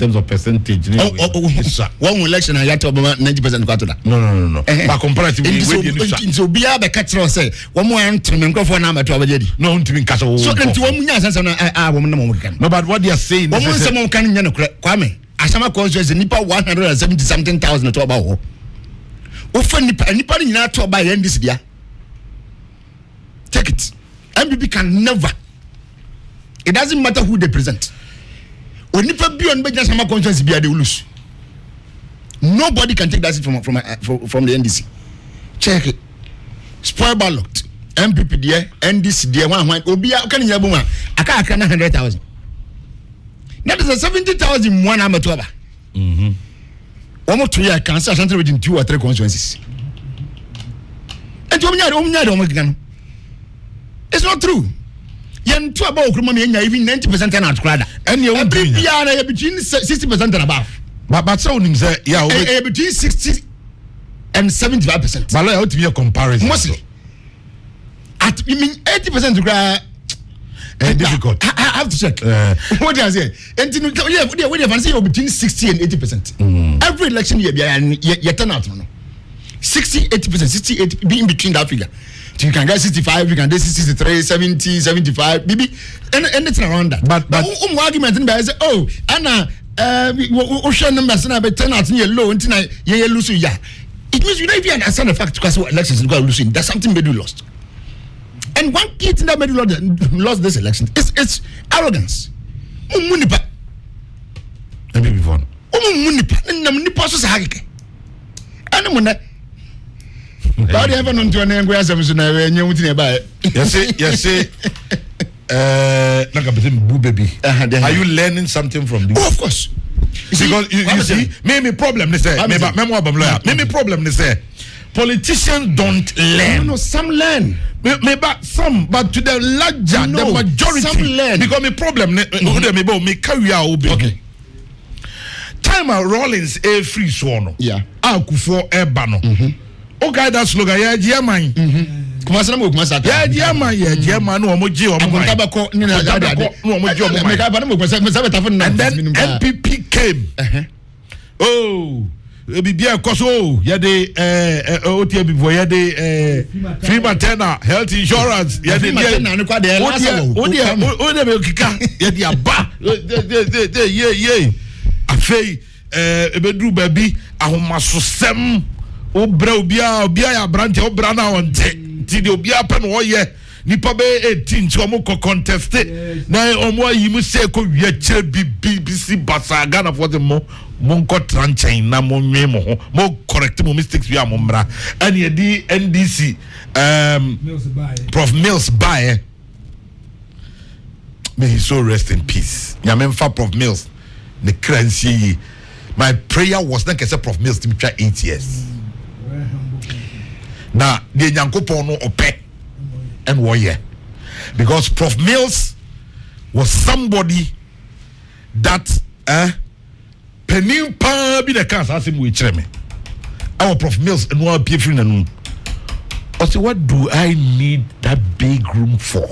terms of percentage. One election I got to 90% kwatoda. No. But comparatively, so be a catcher say one more to microphone number to abajedi. No, to me catch. So then to 1 million woman can. No, but what they are saying is someone can Kwame. Asama constituency nipa 170 something thousand to about. Often nipa ni na to buy this dia. Take it. MPP can never. It doesn't matter who they present. When nipa be on beja sama constituency be they will lose. Nobody can take that seat from the NDC. Check it. Spoil ballot. MPP there, NDC there, one Obia can you buma? Aka 100,000. That is a 70,000 one amateur. Almost 3 years cancer center within 2 or 3 constituencies. And it's not true. Yan two about even 90% and out. And you will be between 60% and above. But sounding say between 60 and 75%. But I ought to be a comparison. Mostly. At you mean 80% to cry. Difficult. I have to check. What do I say? And you fancy between 60 and 80%. Every election year, you turn out. 60, 80%, 60, 80, be in between that figure. So you can get 65, you can get 63, 70, 75, maybe anything around that. But argument in there is Anna, ocean numbers and I turn out near low until you lose. Yeah, it means you don't even understand the fact because elections are losing. There's something Medu lost. And one key thing that Medu lost this election it's arrogance. Munipa. Let me be fun. Munipa. Munipa so sahake. And but you haven't to an anguish of yes, baby. Are you learning something from this? Oh, of course. Because you see, maybe problem they say, maybe problem they say. Politicians don't learn. No, some learn. Maybe some, but to the larger, the majority, some learn. Because my problem, me career will be okay. Time Rollins a free swan. Yeah. Akufo ebano. Okay, that slogan, yeah, German. Kumasa mo kumasa. Yeah, German, no moji o mo. And then MPP came. Oh, bibia koso, yeah de OTB before yeah de free maternal health insurance. Yeah de yeah de aba. Yeah. Afei ebedru baby ahomasosem obra obia ya branch obra na wonte ti de obia pa no ye nipa be 18 ti omo contest na omo ayimu se ko wi akire BBC basaga na for the mo nko tranchain na mo nwe mo correct mo mistakes wi amomra and ye di NDC Prof Mills by may he so rest in peace nyamemfa Prof Mills the currency. My prayer was not to Prof Mills to be 8 years. Now, the Yankopon no ope and warrior. Because Prof Mills was somebody that penim pa be the cancer as him with me. Our Prof Mills and one be free and I say, what do I need that big room for?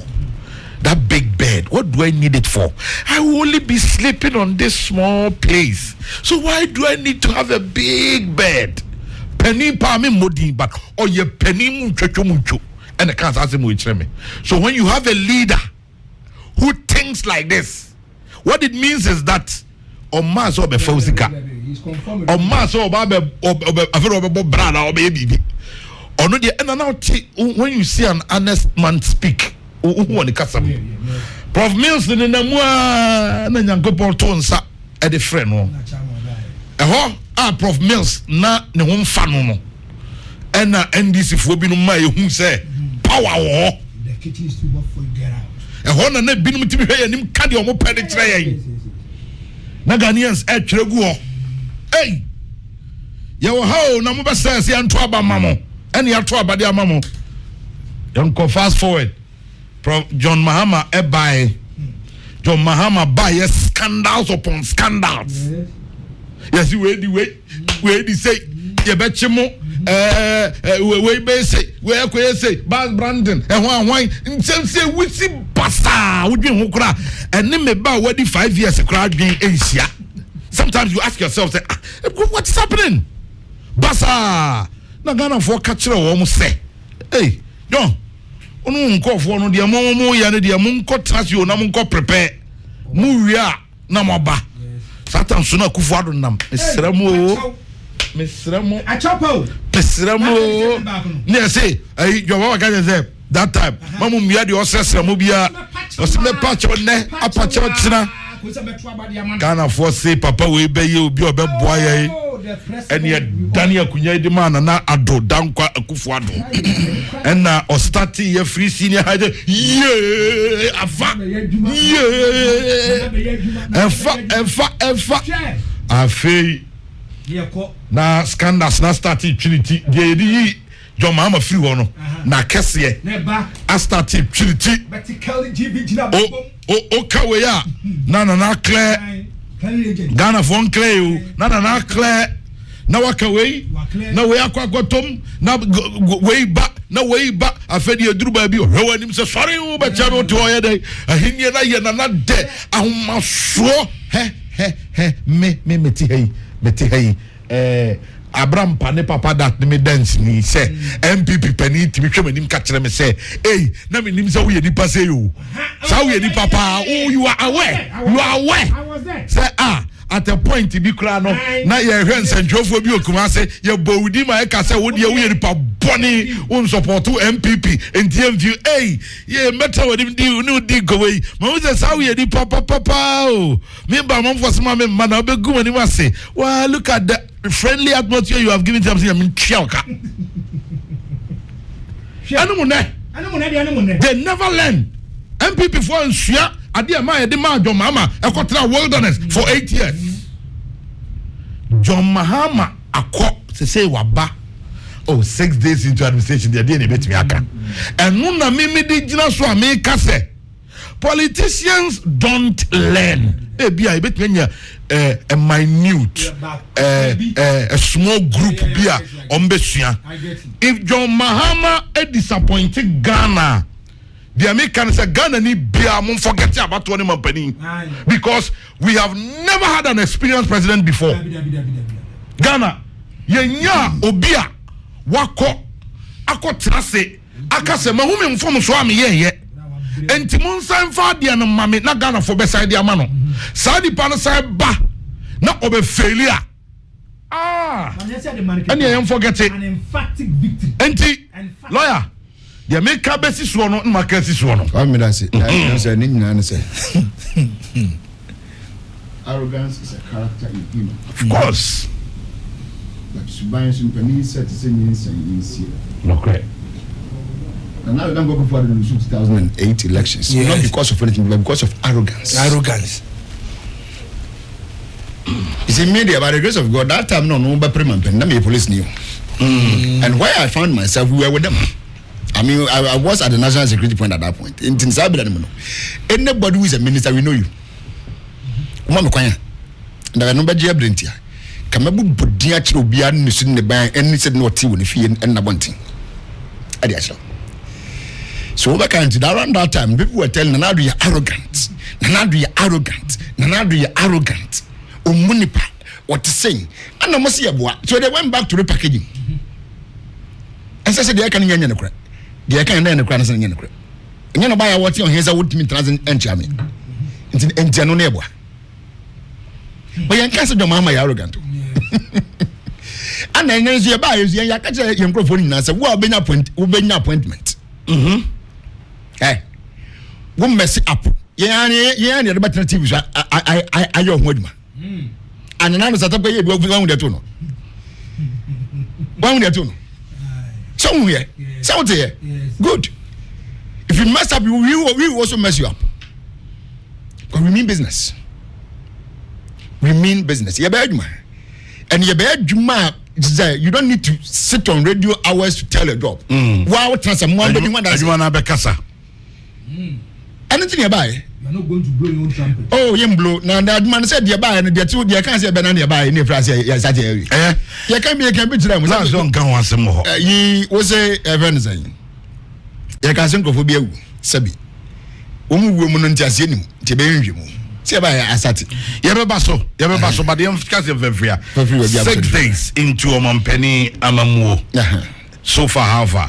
That big bed, what do I need it for? I will only be sleeping on this small place. So why do I need to have a big bed? Penny pa me modi but or ye penny muncho and the can't ask him which me. So when you have a leader who thinks like this, what it means is that on mass or be fosika on mass or brother or baby or no the and now when you see an honest man speak. Prof Mills in the Namua and Yankopon Tonsa at the friend. Prof Mills na ne home fan and NDC for being my who say power war. The kitchen is too hot for you get out. A horn and net been to be here and him candy or more penetrating. Naganians at Tregu. Hey, yo, how Namuba says, Yantuaba Mamo, and Yatuaba dia Mamo. Yanko fast forward. Prof John Mahama buy John Mahama buy scandals upon scandals. Yes, we say you bet you more. We be say we say Bas Brandon and wine in say we see basta we drink hokra and then me ba we 5 years crowd drink Asia. Some sometimes you ask yourself, say, what is happening? Basa, na Ghana for catcher or say, hey, John, unko for no dia mo ya ne dia munko transio na munko prepare. Muria na moba. Satan suna kufuado nam. Mesramo. Achapo. Mesramo. Ne say, ay your mama can say that time. Mamu mia di osesra mo bia. Osme patch on ne, apache otina. Ghana for say papa we be ye obi obeboa ye. And yet Daniel Kunya de man na ado dankwa akufuado. And na o start ye free senior high. Yeah, afa. Yeah. Efa. Afi. Na scandals na start trinity. Ye di John Mama free one. Na kese. I started trinity. O kawe ya. Na clear. Ghana for clear. Na clear. Na waka way. Na way akwa gotom. Na way back. Na way back. Afedi eduru ba bi o. Hewa nim se sorry o ba cha no to oyede. Ahinie na ye na de. Ahoma so. Me ti hey. Abraham pane papa that me dance ni say MPP pani timi hwe manim ka kire me say hey na me nim say wo ye nipa say yo say wo ye nipa pa oh you are aware I was there say at a point bi kura no na ye hwe nsentwofo bi okuma say ye bowudi ma e ka say wo de wo ye nipa boni won support MPP enti view hey ye meta wo dim di no di go wey ma wo say say wo ye nipa papa o me ba mo for sama me ma na obegu mani ma say wow look at the friendly atmosphere you have given to them. I mean, they never learn. MPP for Nsia, Adia Maya de John Mahama, a Kotra wilderness for 8 years. John Mahama, a cop, to say Waba. 6 days into administration, they didn't bet me. And Nuna Mimi did so America say. Politicians don't learn. I bet when you're a minute, a small group beer on Bessia. If John Mahama a disappointed Ghana, the Americans say Ghana need beer, I won't forget about 20 months because we have never had an experienced president before. Ghana, Yenya Obia, Wako, Ako Trase, Akase, Mahumi from Swami, yeah. Enti monsan fa dia no mame na Ghana for beside dia ma no saudi pa no sai ba na obe failure and you forget it an emphatic victory enti lawyer the make besi so no ma ka si so no me that say ni nyina say arrogance is a character in human of course but suban so mpani set say nsi okay. And now we don't go for the 2008 elections. Yes. Not because of anything, but because of arrogance. It's in media, by the grace of God, that time no but police knew. And why I found myself, we were with them. I mean, I was at the national security point at that point. In anybody who is a minister, we know you. Mama Kwanya. And I remember Jia Brentia. Kamabu Budia Chirubian, Nissin the bank, and he said no tea when if he and Nabonting. Adiacho. So around that time, people were telling Nanadu you're arrogant. Nanadu you're arrogant. Nanadu you're arrogant. Umunipa, what to say? And I must see a boy. So they went back to the packaging. And so I said, they can't get any credit. They can't get any credit. And you know, buy what your hands are with me transit and charming. And Jano neighbor. But you can't say your mama arrogant. And then you buy you catch a young microphone and say, well, be an appointment. Hey, one mess up. Yeah, the better TV. I don't want and another set up a one with the tunnel. One with the tunnel. Somewhere, somewhere. Good. If you mess up, we also mess you up. But we mean business. We mean business. Yeah, bad man. And you bad Juma. You don't need to sit on radio hours to tell a job. Wow, transfer more than you want to casa. Anything you buy? You're not going to blow your own trumpet. Oh, you blow. Now that man said you buy and the two, you can't say banana you buy in the France. Yes, I tell you. You can't be a cabbage. Don't go on some more. He was a event saying. You can't think of a Sabi. Woman, just in to be See about asati. Yebebaso, but the emphasis of every 6 days into Omampeni Amamuo. So far, how far?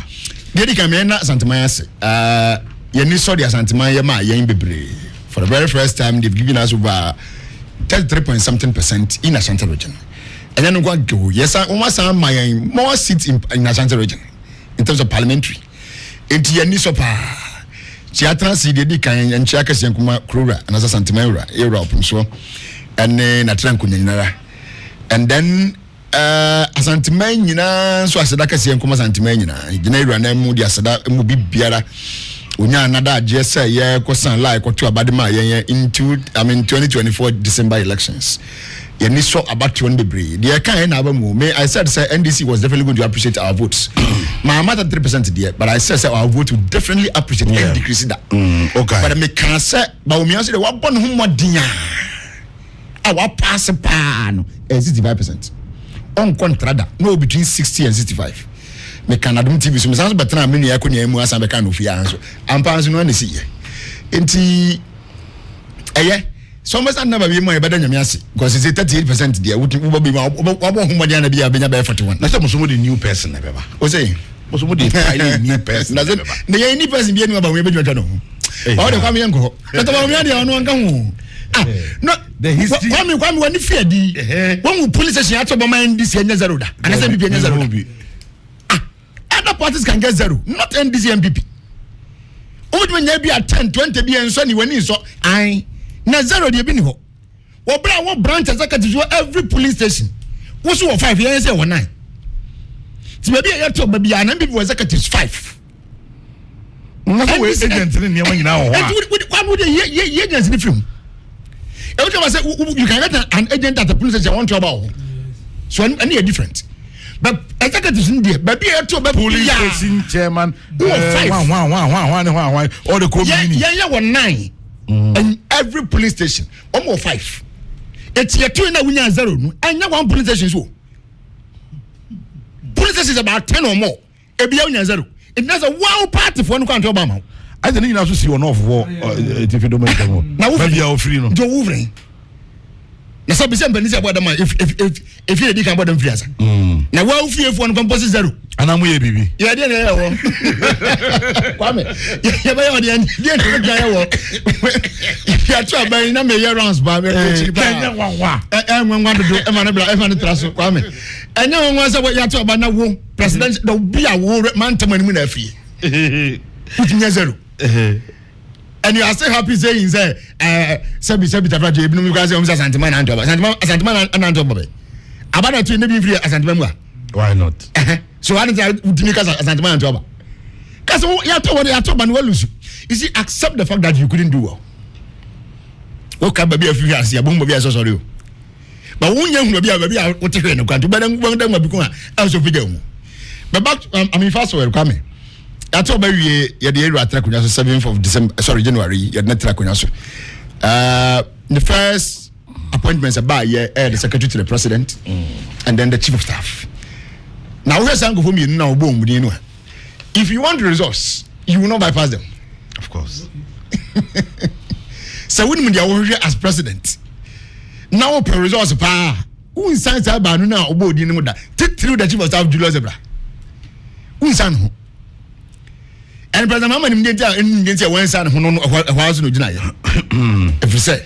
Dedi Kamena Santamaya Yeni saw the Santamaya Ma Yen Bebre. For the very first time, they've given us over 33.something% in Ashanti region. And then we go, yes, I almost have my more seats in Ashanti region in terms of parliamentary. It's Yeni Sopa. She transi de kan and chaka Yankuma Krura and as a Santamara, Europe, so and then a Trankunara. And then Asantimena, so as a Daka Yankuma Santimena, Genera and Moody Asada Mubi Biara. Unya another JSA yeah question like what to Barimah into 2024 December elections. You need so about 20 breed. The kind of me I said say NDC was definitely going to appreciate our votes. My matter 3% there, but I said our vote would definitely appreciate and decrease that. Okay. But I me can say but we say what born who more dinya. Our pass pan 65%. On contrada no between 60 and 65. Me Canada TV so me sanso betena me nua konya mu asa be kan no fia anso ampa no na si ye enti eye so me san never be mo e beda nyame ase because it's 38% there wo be ma wo ho na bia benya be 41 na say muso the new person na beba o say muso the highly new person na say na ye new person bi enu aba we be dwatwa no o de Kwame yanko na to ba me ade ono anka ho no the history Kwame wani fear di when police station atobo man this enya zero da and say bi enya zero other parties can get 0, not NDC MPP. Old when you be at 10, 20 be and sunny when you saw I na 0 the biniho. What branch executive every police station. What's 5 years or 9? So maybe I told maybe an MPP executives 5. Nothing with agents in the now. What would the agents in the film? Every time I say you can get an agent at the police station 1 trouble. So any different. But executives in there, but be a police station chairman. 1 or the community. Yeah, 9. And every police station, almost 5. It's your 2 and a 0. And now 1 police station. So police station is about 10 or more. A beyond 0. It has a wow party for one country Obama. I don't even have to see one off war if you don't make them. Now, you're free. Joe Wolverine. Na so be say mbani say boy dem if you dey kan boy dem free asa na wa ufie fo no compose 0 ana mu ye bibi ye dey na ye wo Kwame ye be ye dey dey dey ye wo ya tu aban na me ye rounds ba me chiri ba enwa do e ma na bla e ma na traso Kwame enya won say ya tu aban na wo president do bi a wo man tamani mu na afie utinya 0 and you are still happy saying say sebi tafraje ebinu mi kwase omsa santiman antoba santiman antoba abana tu ne bi free santiman mu why not so what is utimi kasa santiman antoba kasa ya to ba no lose you see accept the fact that you couldn't do well okay baby afi ase abon baby so sorry o but won nya hu baby a wote hwe no kwanto badan ma bi ko a also figure mu but back I mean fast well Kwame I told you the area 7th of December, January, you're not so. The first appointments are by the secretary to the president and then the chief of staff. Now, here's Tanko for me now, boom, you know. If you want the resource, you will not bypass them. Of course. So, when you are as president, now per resource, who is signs up by now, about the name through the chief of staff, Julius Zebra. Who is on and President Mama didn't say one son who no deny. If you say,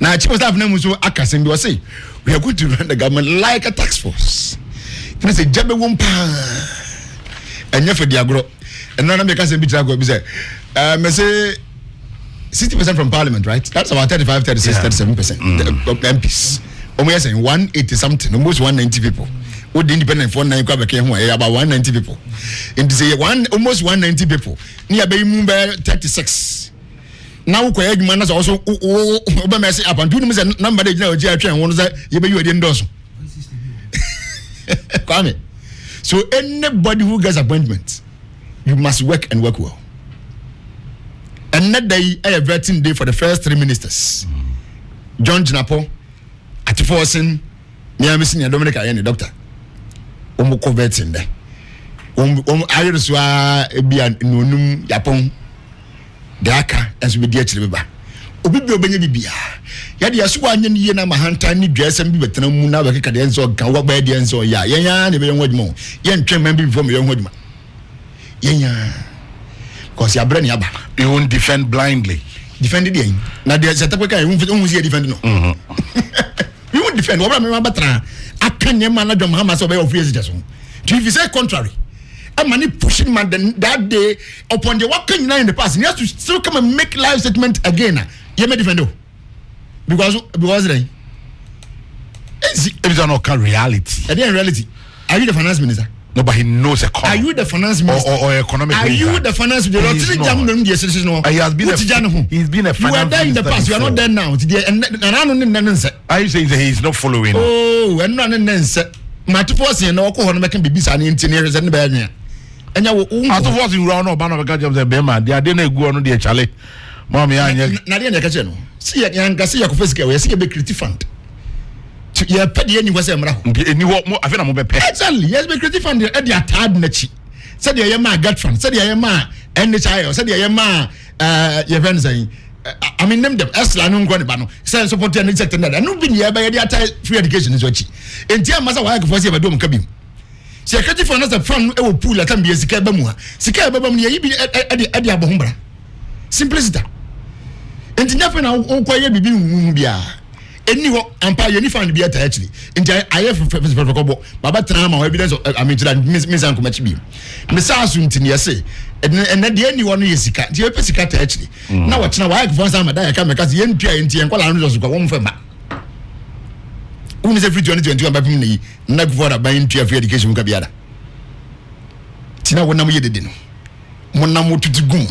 now, chief of staff name so Akasim was say, we are going to run the government like a tax force. You say, Jabba won't and you for the agro, and none of the Cassim Bitrago be say, say 60% from Parliament, right? That's about 35, 36, 37% of MPs. Almost saying 180 something, almost 190 people. With the independent phone nine came about 190 people. And say almost 190 people. Near Barimah 36. Now Kwame man also Obama say up and do number they know and one that you be endorse. Kwame. So anybody who gets appointment, you must work and work well. And that day I have vetting day for the first 3 ministers. John Jinapo, Atiforsen, Niamisin, Dominic Ayani, doctor. Converting there. Iriswa Ebia Nunum Yapon. de aka enso be di akire beba obi bi obenya bibia ya de aso anya ni ye na mahanta ni dwasem bi betena mu na be keka de enso kan wo ba de enso ya yenya ne be yen wadwuma yen twem man bi before me yen wadwuma yenya cause ya brand ya ba you won't defend blindly defend the na de setapwe kan you see defend no you won't defend what me batra akanye man na dwom ha ma so be office just so if you say contrary I'm money pushing man that day upon the work in the past. He has to still come and make live statement again. You may defend because they it's not reality. At the reality, are you the finance minister? No, but he knows economy. Are you the finance minister or economic? Are you the finance minister? He's been a finance. You were there in the past. You are not there now. Are you saying that he's not following? Oh, and none my two forces and all making babies and engineers and the and I was in round of Banner of the Bema. They didn't go on the Charlie. Mommy, Nadia Cacheno. See, I can see a physical. We see a big critic fund. You are petty any was a more. I feel I'm a pet. Exactly. Yes, be critic fund at the Tad Nachi. Said I am my gut fund. Said I am my NHI. Said I am my Yevenza. I mean, them Esla no Guanabano. Said support and exact that. I know been here by the free education is what. And dear Massa, why I can foresee a dome cabin. Secretary for another fund will pull at be a Sikabamua. Sikabam, you be at the Abahumbra. Simplicity. And nothing I'll quiet be Mumbia. Any empire, any fund be actually. And I have for Baba Trama evidence of Miss Uncle Machibi. Miss Asuntin, yes, and then the only one is Sika, the Pesicat actually. Now, what's now I can some I come because the NPI and Kuala go home for my. Who is every 2021 by me, not for a buying free education Kabiada. Tina, when I'm yet in Monamu to Gum,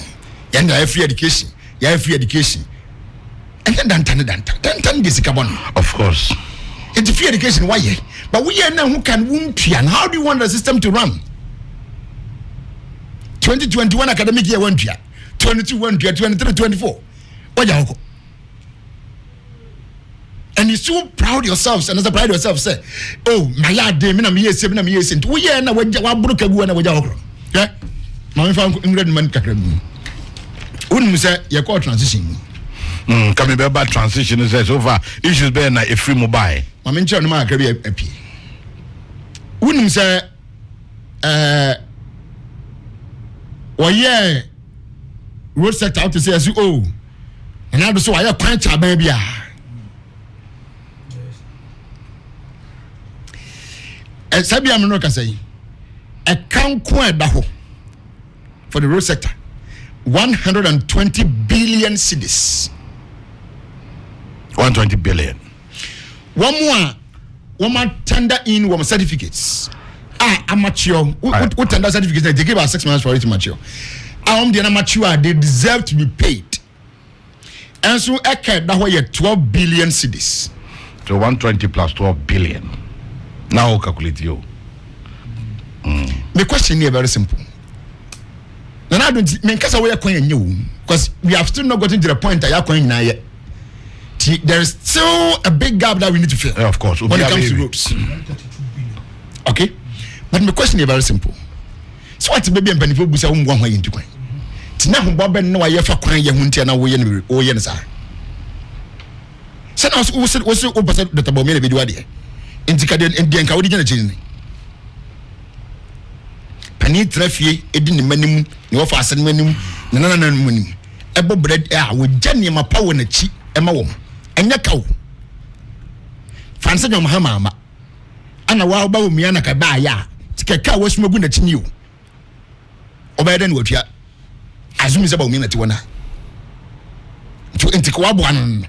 and I have free education, you have free education. And then done this carbon. Of course. It's free education, why? But we are now who can wound and how do you want the system to run? 2021 academic year 1 year, 22 1 year, 23 24. What you and you're so proud yourselves and as a pride yourself say, oh, my yard, I'm here, 7 years into we are now when you broke a one with your okay? My found England man cacram. Wouldn't say your call transition. Coming back transition is so far. Issues being a free mobile. I mean, John Mark, wouldn't say, well, yeah, road sector out to say as you oh, and I so I have quite a baby. Sabi amino ka say a count for the road sector 120 billion cedis 120 billion one more tender in one certificates amateur what tender certificates they give us 6 months for it to mature the amateur they deserve to be paid and so that way 12 billion cedis so 120 plus 12 billion. Now I'll calculate you. The question here very simple. And I don't mean because we are going new because we have still not gotten to the point that you are going now yet. There is still a big gap that we need to fill. Yeah, of course. When it comes to roads. Okay? But my question is very simple. So what's the baby and benefit busa umwa wa into coin? Tina humbobe no wa yefa kwan ye huntia na wo ye ne sa. Say na wo opposite the tabomele be duade. Intikade endianka wodi gina chini. Pani trafie edi ne manim ne wo fa asen manim ne nana manim. Ebo bread wo gane ma pawo na chi ema wo. Enya kawo. Fansa nyom ha mama. Ana wa ba wo miana ka ba ya. Tikeka wo smagu na chini o. Obayeda ne watua. Azumi se ba wo miana ti wona. To intikwa bo anon.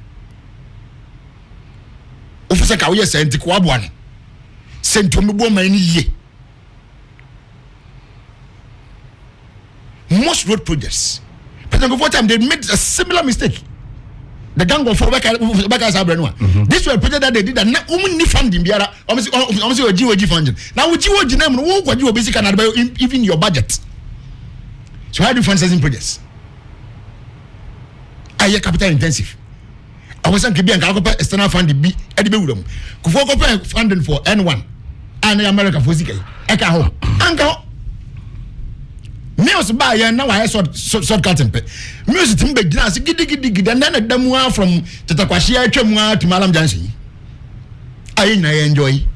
Officer ka wo yes intikwa bo anon. Sento me bo man ye. Most road projects. But over time they made a similar mistake. The gang of this was a project that they did that na ni funding biara almost GOG funding. Now with GOG name no go basic and even your budget. So how do you fund certain projects? Are capital intensive? I was saying external funding be at the building. Kufo funding for N1 and America for Zika. Eka ho. Anka Mills buy ya now I shortcut and pay. Mills timber glass giddy and then a damua from Tatakwashia Chemua to Malam Jansi. I enjoy.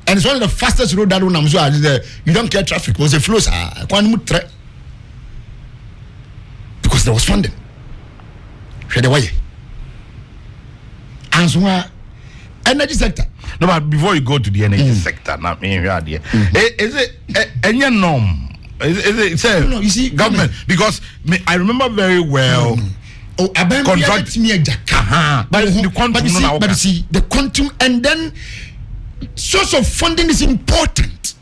And it's one of the fastest road that you don't care traffic was a flow because there was funding. Shade away. And so energy sector. No, but before you go to the energy sector, not me here. Is it any norm? Is it no, you see, government? Because I remember very well. Oh, contract me but you see the quantum and then source of funding is important.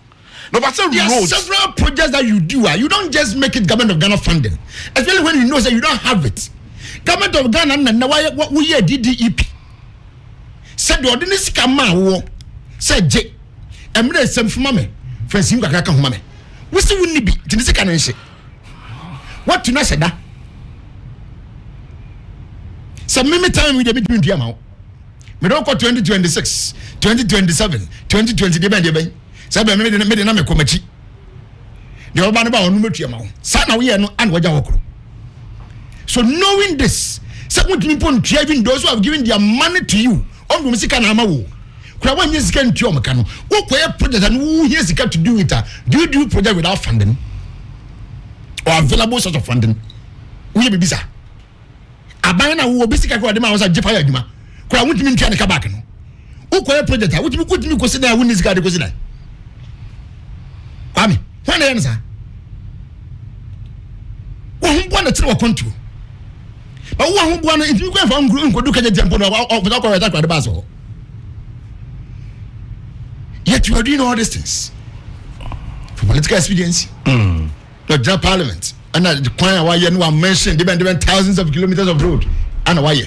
No, but there are several projects that you do. You don't just make it government of Ghana funding, especially when you know that you don't have it. Government of Ghana and what we hear DDEP said the ordinance come said J. I'm going to send for mommy. Friends, you got to come, we still wouldn't be to this kind of shit. What to not say that? So, many time we debate between them. We don't go 2026, 2027, 2020. Debate. So, I made a name of Komachi. The urban about number amount. Sana we are no and Wajawako. So, knowing this, someone to driving those who have given their money to you on Musika Namawu. When you can to your mechanic, what project and who has got to do with that? Do you do project without funding or available source of funding? We be bizarre. Abana who basically got them was a Jaffa Juma. Kwa wuti mi ntiane kabaka no. Ukwa project a wuti mi consider win this guy to consider. Kwame, when the answer? Who want to control? But who want if you go from group ko duka jempo no of the correct at the baso. Yet you are doing all these things for political expediency. The parliament and the choir why you know mentioned different thousands of kilometers of road and why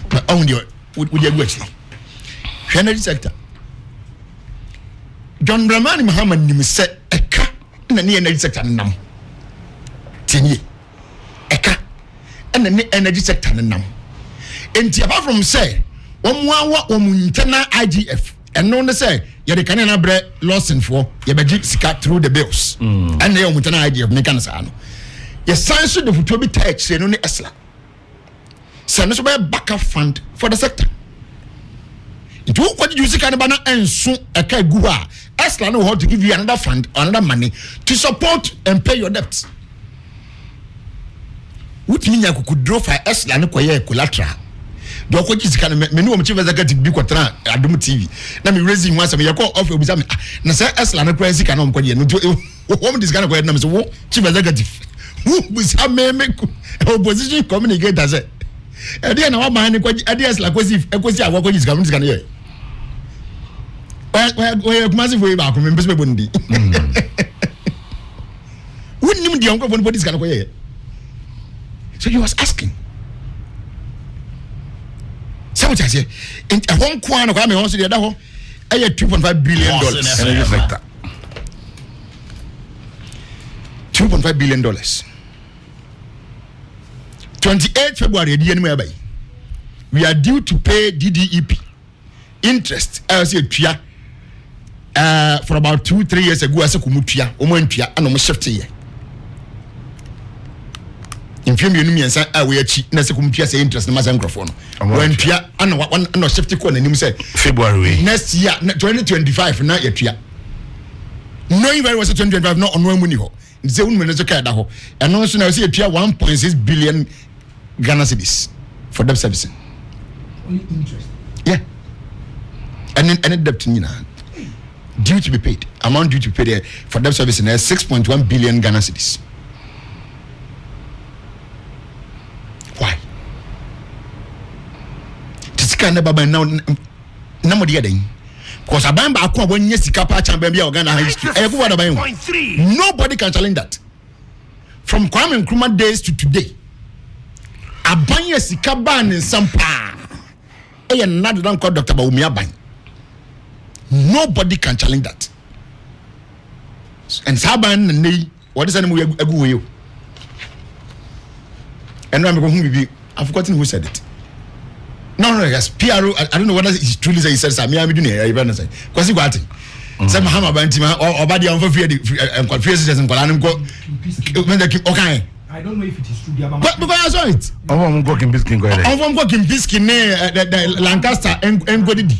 but only would you actually energy sector. John Dramani Muhammad Nim said a car in the energy sector num 10 years a car and the energy sector num. And apart from say, internal IGF, and no one say, you can bread losing for your magic scat through the bills, and they are internal IGF mechanism. Your science should have to be taxed in only Esla. Send us a backup fund for the sector. It won't what you see kind of banner and soon a kagua. Esla know how to give you another fund, another money to support and pay your debts. What mean you could draw for Esla no collateral? Do ko ji sika me no chief executive bi kwatra Adum TV na me raising once me yakọ offer obi me na say Esla no kwan sika no mko de no wo me disika no kwa na me so wo chief executive wo bisa me opposition communicator say e dey na wa man ni kwa e dey Esla kwasi awo kwa ji sika no disika no ye we kuma si foi ba ko me bese me bondi wonnim de onko bon disika no kwa ye. So he was asking. What I say, in a one corner, Kwame wants to the other, I had $2.5 billion. $2.5 billion. 28 February, we are due to pay DDEP interest. I say for about 2-3 years ago, I said, Kumutia, Omontia, and almost 50 years. In film you me and we cheat na se kumpia say interest na microphone when pia and one no safety code na nim say February next year 2025 na ya tua knowing very well 2025 no on one money ho say un me so ka da ho and no so na say tua 1.6 billion Ghana cedis for debt servicing. Only interest. Yeah. And debt ni na due to be paid amount due to be paid there for debt servicing is 6.1 billion Ghana cedis. Why? This kind of baba now nobody getting because I buy back when you see Kappa Champion Ghana history. Nobody can challenge that. From Kwame Nkrumah days to today, I buy a Sikaban in Sampa. And another don't call Dr. Baumia Bang. Nobody can challenge that. And Saban and me, what is the name we go you? And I'm going to be, I've forgotten who said it. No, yes, PRO. I don't know whether it's truly say he says I'm doing it. Even say, because he got it. Some Mahama Bantima or body on for free and confesses and Kolanko. Okay. I don't know if it is true. But because I saw it. I'm working biscuit. I'm working biscuit near Lancaster and Godidi.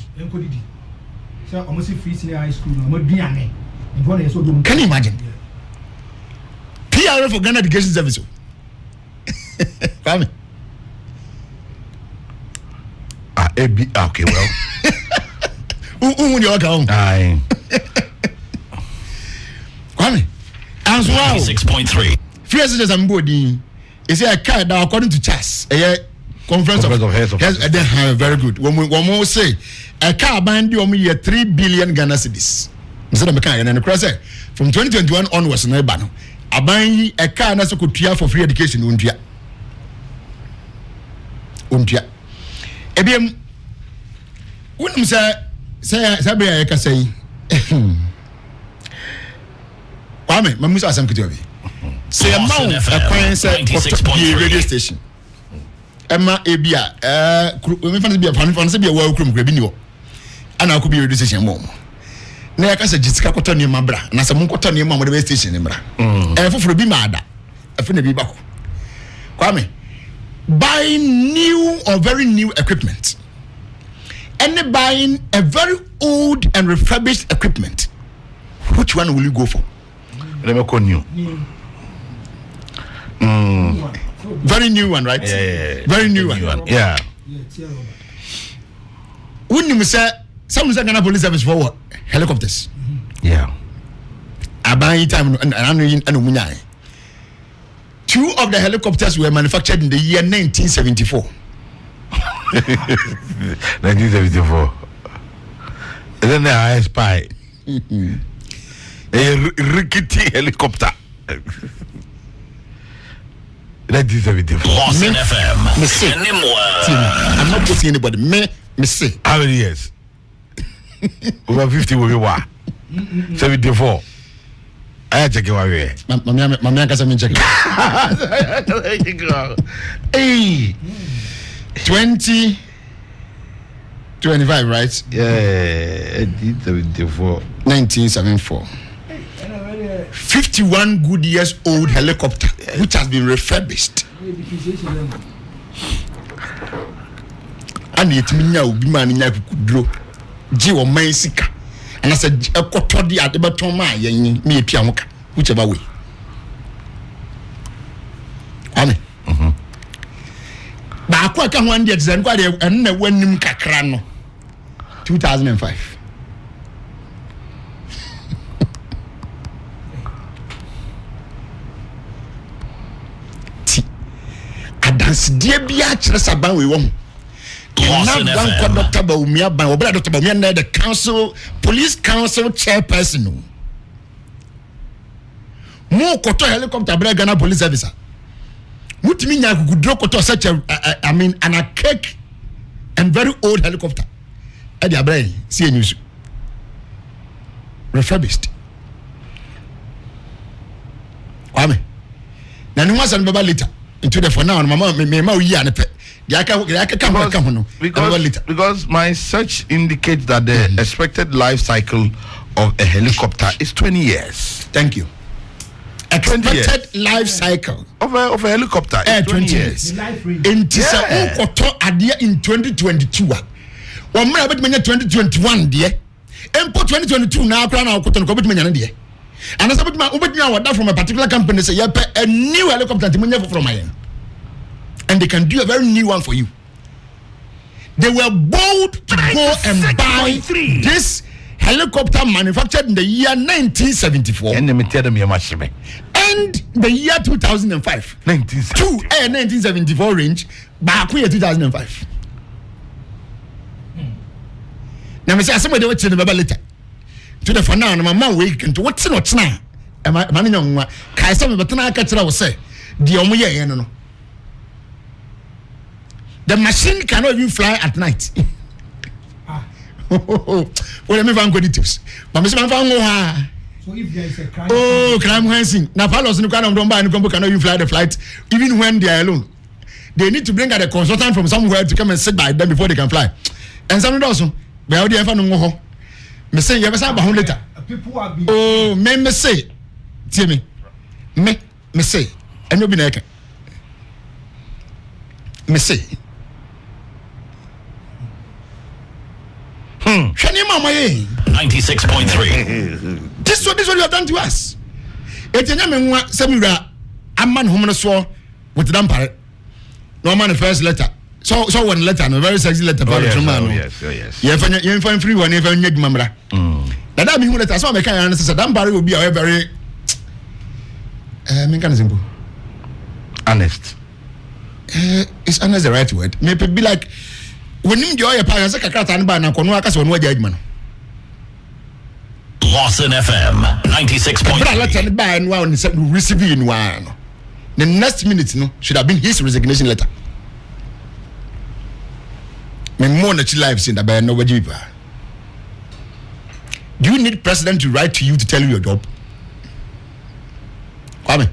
So almost free senior high school. Can you imagine? PRO for Ghana Education Service. Kwame. Okay, well. Who you account? Aye. Kwame. As well. 6.3. Free citizens and body. Is a card that according to CHAS, a conference of heads of very good. When we say a car band you only 3 billion Ghana cedis. Instead of a car and the cross from 2021 onwards in Ebano. A buying a car that's could try for free education untia. Ebiam wouldn't say Sabia can say Kwame, Mamusa Sam Kitobi. Say amount a coin said radio station. Emma Abia, we fancy be a fancy be a welcome Grabino. And I could be radio station more. Now I can say Jessica Cotton in my bra, and as a Munkoton in my radio station in bra. And for be mad, a fin be back. Kwame, buying new or very new equipment. And buying a very old and refurbished equipment. Which one will you go for? Let me call you. Very new one, right? Yeah. Very new one. Yeah. Wouldn't you say some Ghana police service for what? Helicopters. Yeah. I buy time and 2 of the helicopters were manufactured in the year 1974. 1974. And then I spy. A rickety helicopter. 1974. Boston FM. I'm not putting anybody. Me say. How many years? Over 50 will be what? 74. I check it away. Mamma can say check. Hey. 2025, right? Yeah. 1974. 51 good years old helicopter which has been refurbished. And it means now be man in Yakudro. Jiwa Maisika. And I said, a cotodi at the bottom, me a piamoka, whichever way. Ame. But I quite can one day and when Nim Kakrano 2005. Adance dear Biach Saban we won. Dr. Baumia, Dr. Baumia, the council, police council chairperson. More Koto helicopter, Ghana police officer. What mean I could draw Koto such an archaic and very old helicopter? At the brain, see news. Refurbished. Kwame. Now, no one's on later. Into the for now, Mama, because my search indicates that the expected life cycle of a helicopter is 20 years. Thank you. Expected life cycle of a helicopter is 20 years. In 2022. Well, my 2021 dear. And put 2022 now crown our cotton commitment dear. And as about from a particular company say a new helicopter from my end. And they can do a very new one for you. They were bold to go and buy this helicopter manufactured in the year 1974 and the year 2005. 1974 range back year 2005. Now I say somebody watch the later. To the for now, my man wake into what's not now. And my man young one, Kaisa, but then I catch it. I will say, the Omuya, no. The machine cannot even fly at night. Well, let me find good tips. But Mr. Manfango, so if there is a crime, crime hensing. Now, Palos and Kano don't buy any company cannot even fly the flight, even when they are alone. they need to bring out a consultant from somewhere to come and sit by them before they can fly. And some also, we are already having no me say you ever about later. People have been. Oh, me say, tell me, me say, and you be naked. Me say. Shani mama ye 96.3. This what you have done to us. Etenya me nwa semira amman hom so with the dampare. No man the first letter. So one letter, no very sexy letter for the man. Yes. You find free one if you need mamra. That mean letter so make an answer dampare will be a very mechanism. Honest. Is honest the right word. Maybe be like when you enjoy your parents, I can't buy na kono aka so no judgment. Lawson FM 96.3. But letter buy and one receive in one. The next minute no should have been his resignation letter. Me more na life in the by no waji. Do you need president to write to you to tell you your job? Kwame.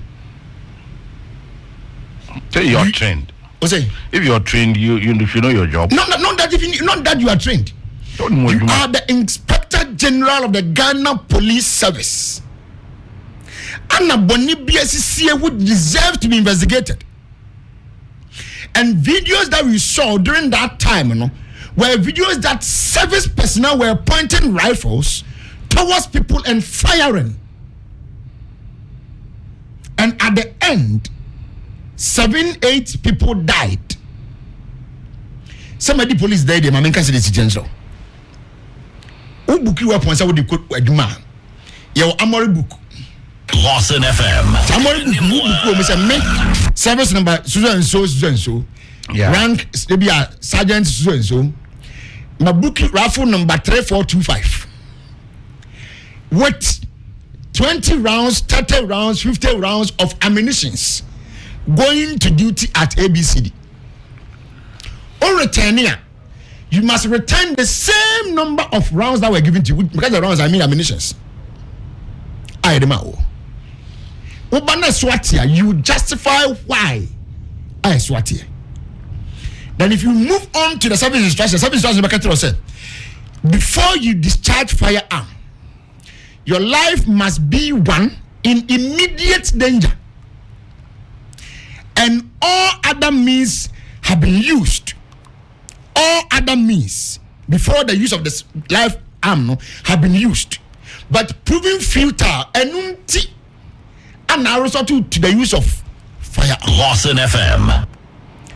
Say you're trained. Say if you're trained, you know your job. Not that you are trained. You are the Inspector General of the Ghana Police Service. Anna Boni BSCA would deserve to be investigated. And videos that we saw during that time, were videos that service personnel were pointing rifles towards people and firing. And at the end, 7-8 people died. Somebody police died. The man can say this is so. Who book you up once I would quote a man? Your Amory book. Lawson FM. Amory book. Service number so and so. Yeah. Rank maybe a sergeant so and so. My book raffle number 3425. With 20 rounds, 30 rounds, 50 rounds of ammunitions. Going to duty at ABCD. On returning, you must return the same number of rounds that were given to you. Because the rounds I mean ammunitions. I remember. Ubana Swatia, you justify why I Swatia. Then if you move on to the service instruction said, before you discharge firearm, your life must be one in immediate danger. And all other means have been used. All other means before the use of this live arm have been used, but proving futile and now resort to the use of fire. Lawson FM.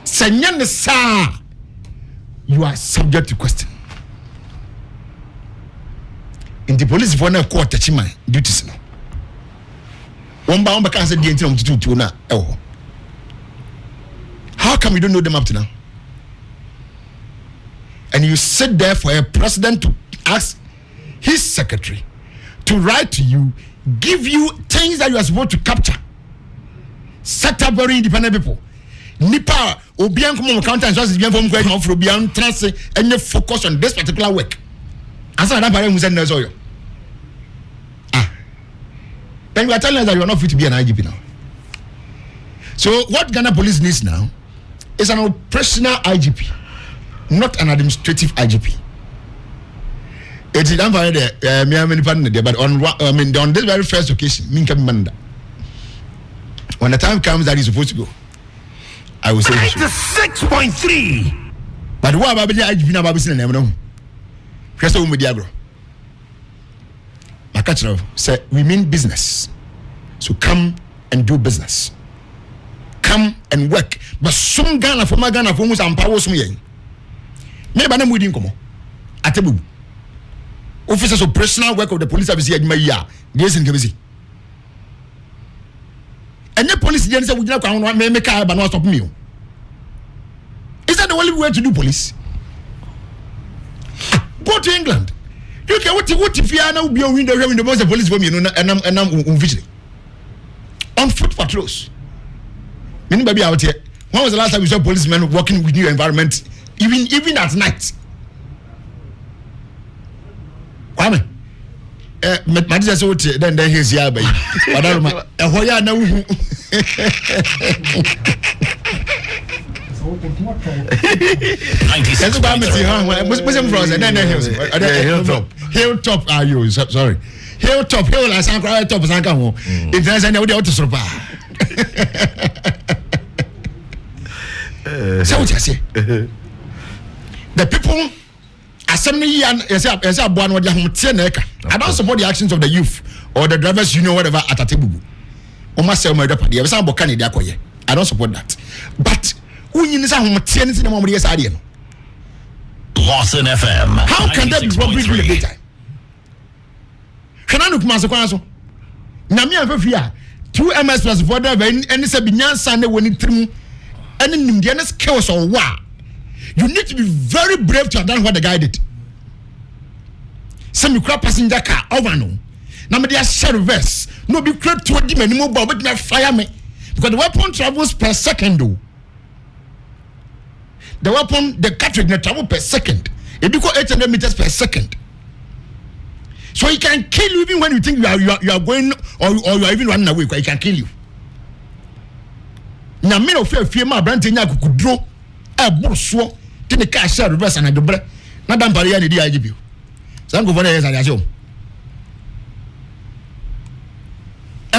Senyan sir, you are subject to question. In the police for na court chima duties no. One can say the entity to na oh. How come you don't know them up to now? And you sit there for a president to ask his secretary to write to you, give you things that you are supposed to capture. Set up very independent people. Nipa obian come on counter and just bien from going off obian trans and you focus on this particular work. Answer that bare musa na so. Then you are telling us that you are not fit to be an IGP now. So what Ghana police needs now is an operational IGP, not an administrative IGP. It's done by the but on this very first occasion, when the time comes that he's supposed to go, I will say 96.3. But what about the IGP now? Babison and Eminem? First of all, Mediagro. My catcher said, we mean business. So come and do business. Come and work. But some Ghana from my Ghana from us and powers me. Maybe I'm waiting. Come on. Atebu. Officers of personal work of the police service here in my year. Yes, in Kebisi. And the police didn't say we don't want to make a ban stop me. Is that the only way to do police? Go to England. You can what if you are now be a window when the most police for me and I'm vigilant on foot patrols. Many baby out here. When was the last time you saw policemen working with new environment, even at night? Kwame, my dear, so then here's ya baby. That's why I'm Hilltop are you? Sorry. Hilltop, hill as I'm crying top as I come home. If there's any way to survive. So what I say? The people assembly and I don't support the actions of the youth or the drivers union whatever at a table. I don't support that. But Lawson FM. How can that be robbery in the daytime? Can I look Masakwaso? Namia Fafia, 2 MS plus for the and it's a binyan Sunday when it trim and in Indiana's chaos or war. You need to be very brave to have done what the guy did. Some crap passenger car over no. Now they are share reverse. No be crap to him anymore, but me fire me. Because the weapon travels per second though. The weapon, the cartridge, they travel per second. It becomes 800 meters per second. So he can kill you even when you think you are going or you are even running away. He can kill you. Now, me no fear my brand in could draw a bullswo to the cash out reverse and the bread. Not done by the idea I give you. So I'm going to say,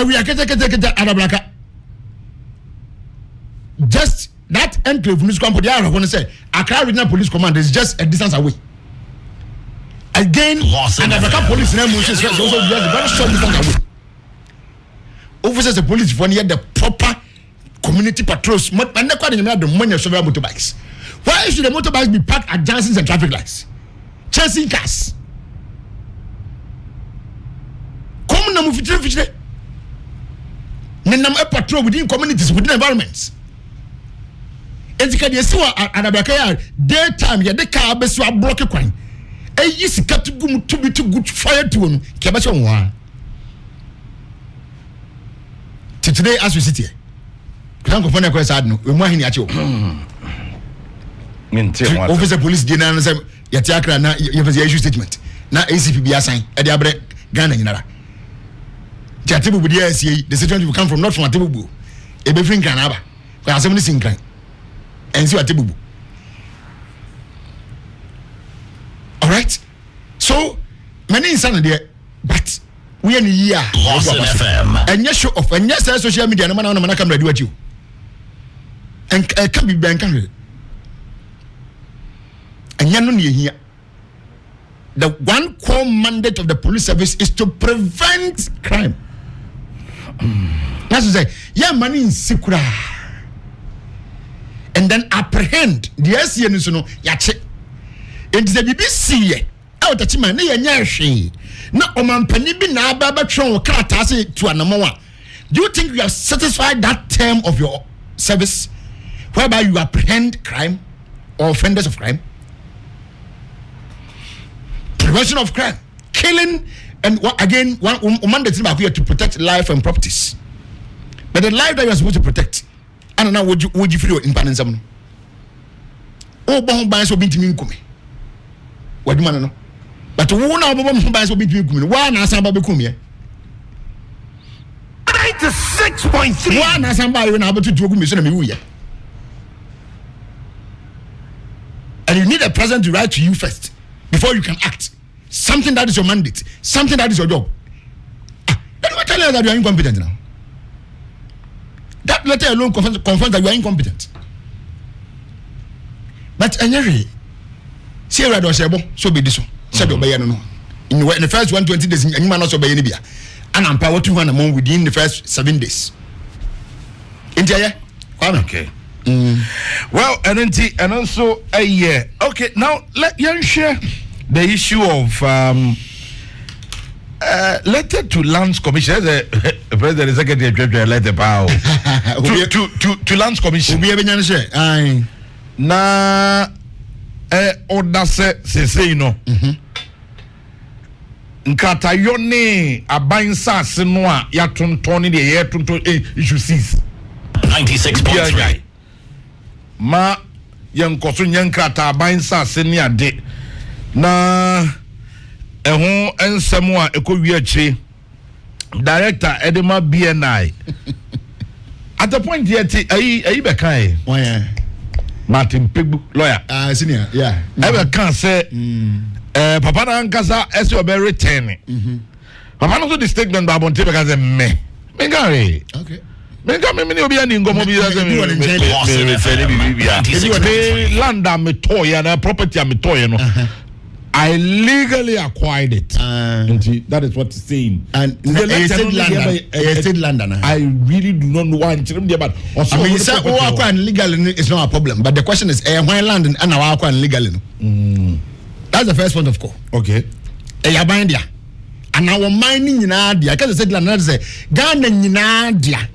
we are getting just that enclave police company, I want to say, Accra Regional Police Command is just a distance away. Again, and African police name is also very short distance away. Officers of police for near the proper community patrols. And they're quite the money of several motorbikes. Why should the motorbikes be parked at junctions and traffic lights? Chasing cars. Come na mufitire. Nenam a patrol within communities, within environments. And you can see what Arabaka daytime, you the car best to block a coin. A yes, got to be too good fire to him. Cabachon. Today, as we sit here, Tanko for a question, we want him at you. Officer police dinner and say, Yatiakra, you have the issue statement. Now, ACP be assigned at the Abre Ghana in Nara. Jatibu with the situation will come from not from a table. A befriend Canaba. Because I'm listening. And see what table. All right. So many insanity there, but we are in a year. Lawson FM. And yes, show off. And yes, social media. No man can do at you. And can be bank. And you're not here. The one core mandate of the police service is to prevent crime. That's to say, yeah, money in Sikura. And then apprehend the SCN is no yache. It's the BBC out of Chima, near Yashi. Not Oman Penibi na Baba Tron Karatasi to Anamoa. Do you think you have satisfied that term of your service whereby you apprehend crime or offenders of crime? Prevention of crime, killing, and again, one mandate here to protect life and properties. But the life that you are supposed to protect, I don't know would you feel in Panensam? Oh, bomb by so beat me. What do you know? But one of them by so beat me. One as I'm about to come here. 96.3. One as I'm about to do me. And you need a president to write to you first before you can act. Something that is your mandate, something that is your job. Then what tell you that you are incompetent now? That letter alone confirms that you are incompetent. But anyway, see where do so be this one. Said obey no. In the first 120 days, you man also obey Libya. And I'm power 200 among within the first 7 days. India, okay. Well, and also a year. Okay, now let you share the issue of letter to Lands Commission. The President is secretary letter power to Lands Commission. Na order say no. Nkata yone abansa se no a ya tonton de ye tonton issue 6 96.3 ma yankoso nyankata abansa se ne ade na eho ensem a ekowi akire director Edema BNI at the point yet ayi be kai Martin Pegbu lawyer senior yeah ever can say papa na nkasa ese obe return papa no so the statement ba bonte be ka say me ngare okay me obi ani ngomo bi say me land am toy na property am toy no I legally acquired it. That is what it's saying. And estate land. I really do not know why. I mean, say acquired legally is not a problem. But the question is, why land and now acquired legally? That's the first point of call. Okay. Buying there, and our mining in India. Because estate land is Ghana in India.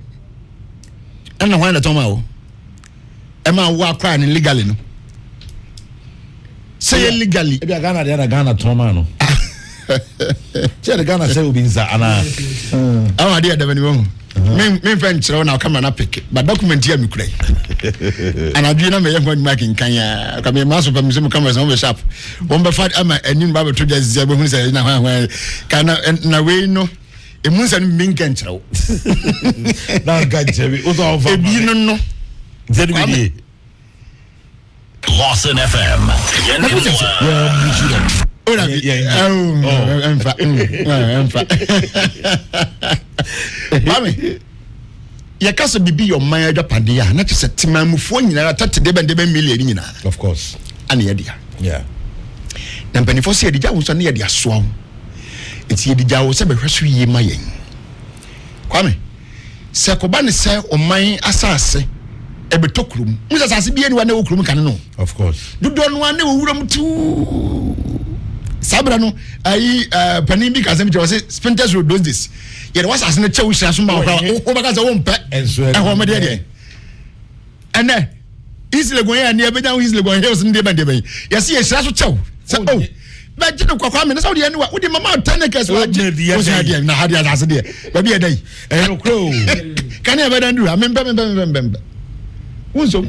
And now why the tomorrow? Emma acquired legally. Say illegally. If you Ghana, the other Ghana trauma no. Say the Ghana say we inside ana. Oh, dear, the minimum. Me friend chiro na come na pick, but document here me kure. And I do na me young mark in Kenya. Come maso pa me come as on be sharp. One be fat ama enim ba to just say be say na hwan kana na we no. E mun say me nkan chiro. Na ga jebi. O so of. E bi no. Zedwi. Lawson FM. Kwame, you can't be your man Japandia, not just a Timamufu, touch the Deben million. Of course. And the idea. Yeah. Then Penny said the Jaws are near the swamp. It's here the Jaws ever rescue my yen. Kwame, Sakobani say or my assassin. Ebe tokrum musa sase bi eni wa na okrum kan no of course do don wa na wuram tu sabra no ayi panin bi kasem je say Sprinters Road those days ye was as na chewu hira so ma o baka say won pe ho me de ene isle gon ya ne be jan isle gon he so nde ban de ban ye see ye hira so chewu say oh ba je no kwakwa me na so de ene wa wo de mama tenekes wa je wo say de na ha de as de ba bi e dai e kro kan e be dan du amembe Unso,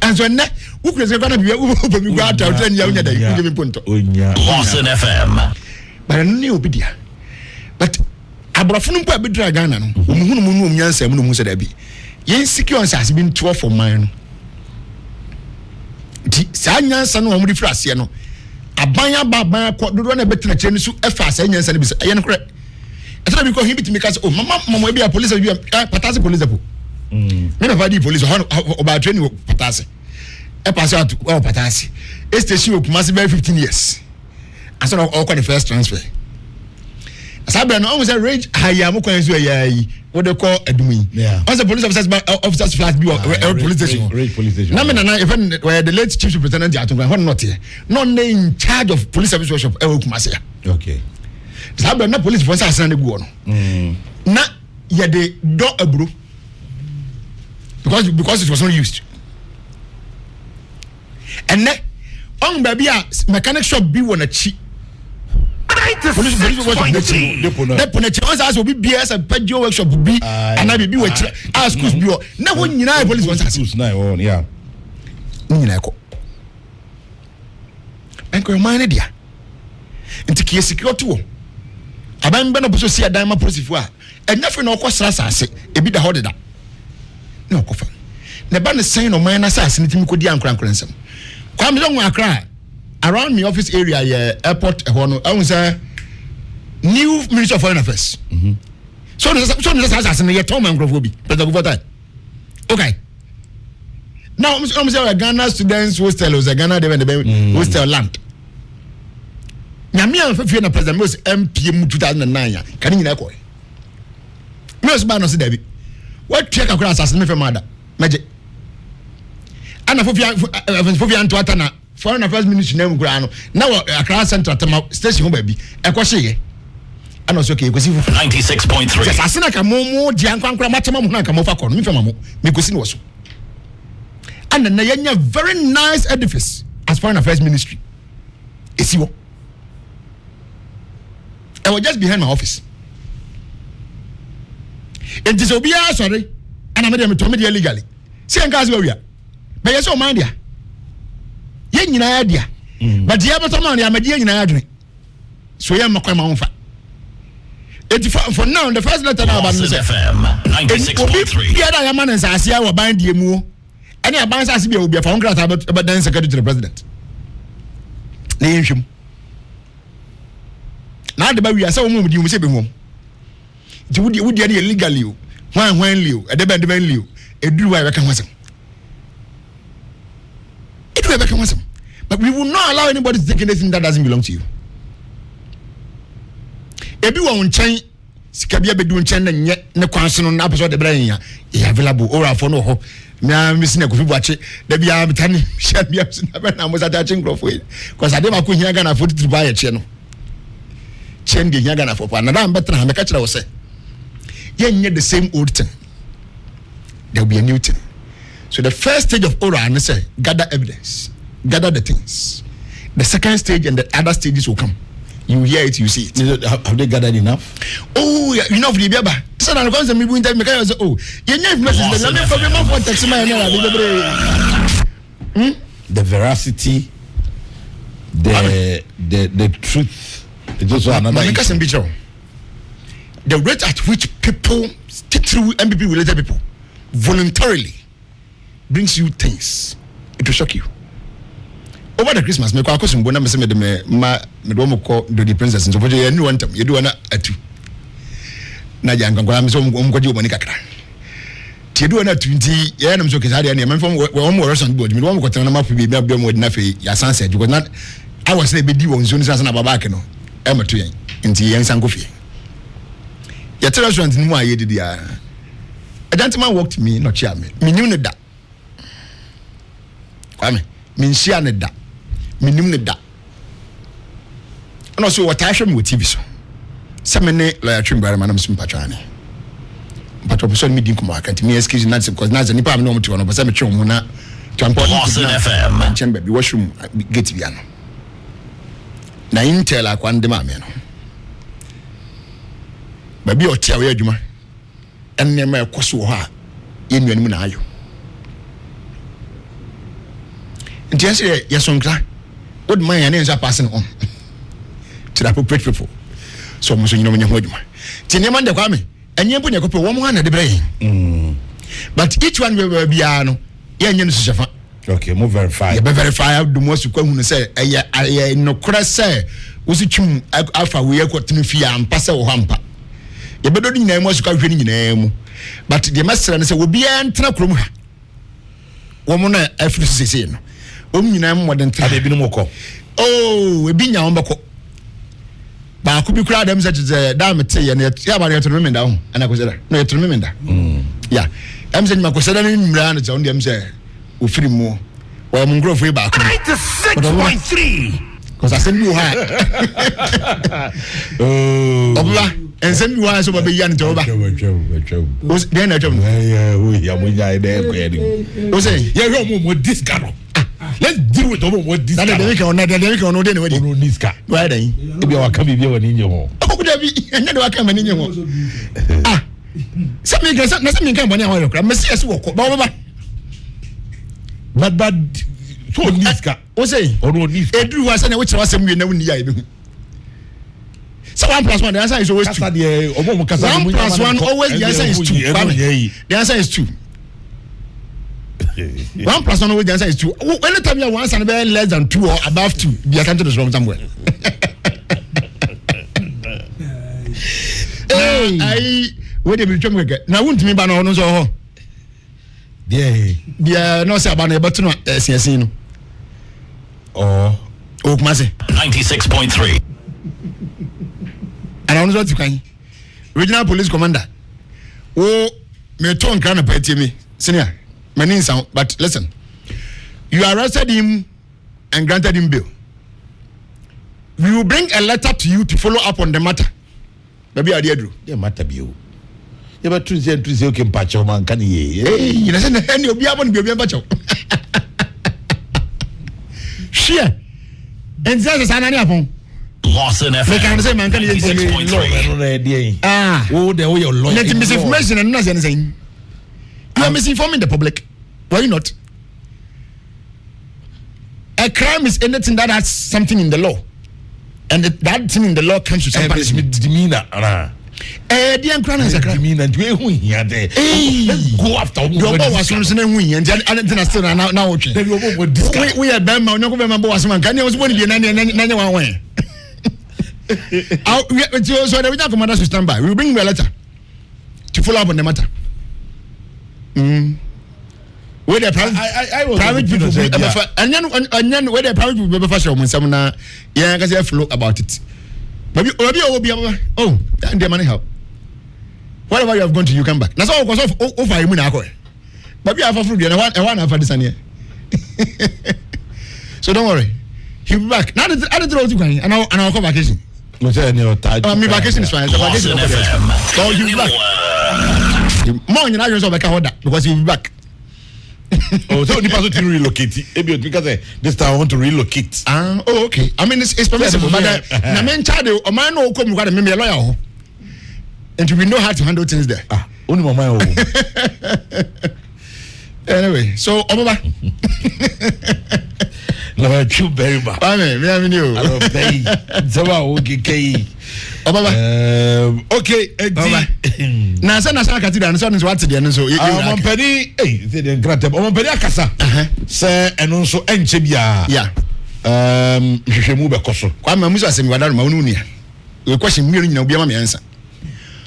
and so now who is going to be able to go out 10 years? Lawson FM. But I knew Bidia. But Abrafun Pabi Dragana, Munu Yansa, Munu Musabi. Yen security has been 12 for mine. Sanya San Omri Frasiano. Abaya Baba, do run a better change to FS and Yansan. I am correct. I thought because he beat me because, oh, Mamma, be a police, you are Patasi police. Never the police about training Patasi. A pass out to Patasi. A station of must be 15 years. I saw all the first transfer. As I been almost a rage, I am what they call a doing. Yeah. Once the police officers flat be police station. Police station. Now, even where the late chief superintendent not here. Not in charge of police service workshop. Okay. As I been police force as and go on. Now, yeah, the door a bro. Because it was not used. And then on baby mechanic shop be one a cheap. Police workshop will be BS and Pedro workshop will be and I be with our schools be now when you know police was yeah. And remind dia. Into key security. Abam been opposite see a diamond police for and nothing no cost us a bit the holder. No coffin. The band is saying on my assassin could young cransome. Come along my cry around my office area, airport, I was a new Minister of Foreign Affairs. So there's assassin here, Tom and Grove will be, but over that. Okay. Now, I'm saying Ghana students hostel was a Ghana hostel land. Namia Fiona President was MPM 2009. Can you know? Most man was Debbie. What check across assassin for mother? Magic. And a Fofian to Atana, Foreign Affairs Ministry name Grano. Now a class center station baby. A question. And also okay, because 96.3. Assassin can more Gianquan Matama Nakamofa, Mifamo, Mikusin was. And then a very nice edifice as Foreign Affairs Ministry. Is you? I was just behind my office. It is obia sorry, and I made them to me illegally. See, and guys, where we are. But yes, oh, mind ya. Yen in idea. But the other time, I made yen in idea. So, I am a common fa. For now, the first letter about FM 96.3. Yeah, I am an as I see our bind you more. Any advance as be a found about then secretary to the president. Name now the baby as a woman with you say be home. It would illegally when Leo, a debate Leo, a do I reckon was him. It will become awesome. But we will not allow anybody to take anything that doesn't belong to you. Everyone chain Sikabia be doing chain and yet no question on episode the brain available or for no hope. Me am missing a coffee watch it. There be a tiny shut me up I was attaching growth way. Because I never could hear Ghana for to buy a channel. Chain the Ghana for one. I'm better than the catcher was say. Yet the same old thing. There will be a new thing. So the first stage of oral and say gather evidence, gather the things. The second stage and the other stages will come. You hear it, you see it. Have they gathered enough? Oh, yeah, enough. So now the me going to make say, oh, you never message the problem of what text the veracity, the truth. It's also another issue. The rate at which people stick through MPP related people voluntarily brings you things. It will shock you. Over the Christmas, me kwa kosim bona me se me do mo call the princess so for you any one time you do na atu na janga kwa me so mkwaji obani kakra ti do na 20 ya na me so kisa de na me fam we mo restaurant board me do mo kwatena na mafu bi me mo na fe ya sanse because na I was say be di won so ni sanse na baba ke no e mato yen nti yen san kofie ya restaurant ni mo aye didi a gentleman walked me no chia me knew ne da Kwame me share ne da minim ne da and also what I show me with TV so some ne lawyer twin Barimah na msim patwane but option me din kuma account me excuse na because na nipa me no mti wono but say me twe mo na transport FM chen baby washroom gate bia no na intel akwa ndem ame no baby o tia we adwuma enne ma ekoso ho a ye nuanim na ayo nti yesi yesonkra what man and are passing on to the appropriate people. So much you know when you're home. Tineman de Kwame, and you put your couple 100 the brain. But each one will be ano. Okay, more verify. You be verify the most you come say, I no cross say, was it chum alpha we are got to fear and pass or hamper. You better than name was you in name. But the master and say, will be an trakrum. Woman, I feel saying. Nyina mo den tra be no moko oh we bi nya ombako ba ku bi kura dem say da mete ye na ya ba return me da ho ana ko sera no return me da ya am say ma ko sera ni mra na ja on dem say o firi mu wa mo ngro firi ba ku 96.3 cause I send you ha oh obla and send you ha so ba be ya nto ba o den na twem o ya mo nya ide ko ye o say ye mo discard. Let's deal with what this. That they can on the way. No niska. Why then? Maybe I can be here when in your home. Oh, could be and then I come in your home. Ah, something can money on your Messias walk. But so niska. O say, or no niska. Edu was and which was some you never knew. So 1 + 1, the answer is always 2. 1 + 1 always the answer is 2. The answer is 2. 1 + 1 always the answer is 2. Anytime you have one and less than 2 or above 2, the account is wrong somewhere. Hey, I wait a minute. Now, won't me ban on so. Yeah, no, sir, but no, no. Oh, Kumasi 96.3. And I was what you regional police commander. Oh, me ton kana pay me senior. My name sound, but listen, you arrested him and granted him bail. We will bring a letter to you to follow up on the matter. Maybe I did. the matter be you. Yeah, but Tuesday okay, patch man can ye. Hey, you know, and you'll be able to be a batch. Sure. And there's an animal. Lawson FM. They can say, man, can you say, 96.3. ah, Oh, the way your lawyer. let him misinformation and nothing saying. You are misinforming the public. Why not? A crime is anything that has something in the law, and that thing in the law comes with some punishment. Demeanor. The Uncran is a crime. mean and we here there. Go after Your boy was on the wing and I didn't still now. We are Bama, no government boss man. Can you was one of the 91 way? So we talk about to stand by. We will bring you a letter to follow up on the matter. Where the private people and then where the private people be fashion when someone yeah because they flow about it. Maybe oh and the money help. Whatever you have gone to, you come back. That's all because of over you now. But we have a fruit and one after this year. So don't worry, he'll be back. Now the other road you going and I'll come vacation. My vacation is fine. Boston FM. So he'll be back. More than I just back that because he'll be back. Oh, so the person to relocate. Maybe because this time I want to relocate. Oh, okay. I mean, it's permissible, but I mean, child, or man, no, come, got a lawyer, and we know how to handle things there. Only my mind. Anyway, so Obama. No, you Barimah. Kwame, we have you. I don't pay. So okay. Obama. Okay. Now, son, I can't do so what's the end. So, I'm penny. Hey, the grant. I'm penny akasa. Sir, and also enchibia. Yeah. You should move a coso. Kwame, Musa said, "What are Maunia?" Your question, me, no, be my answer.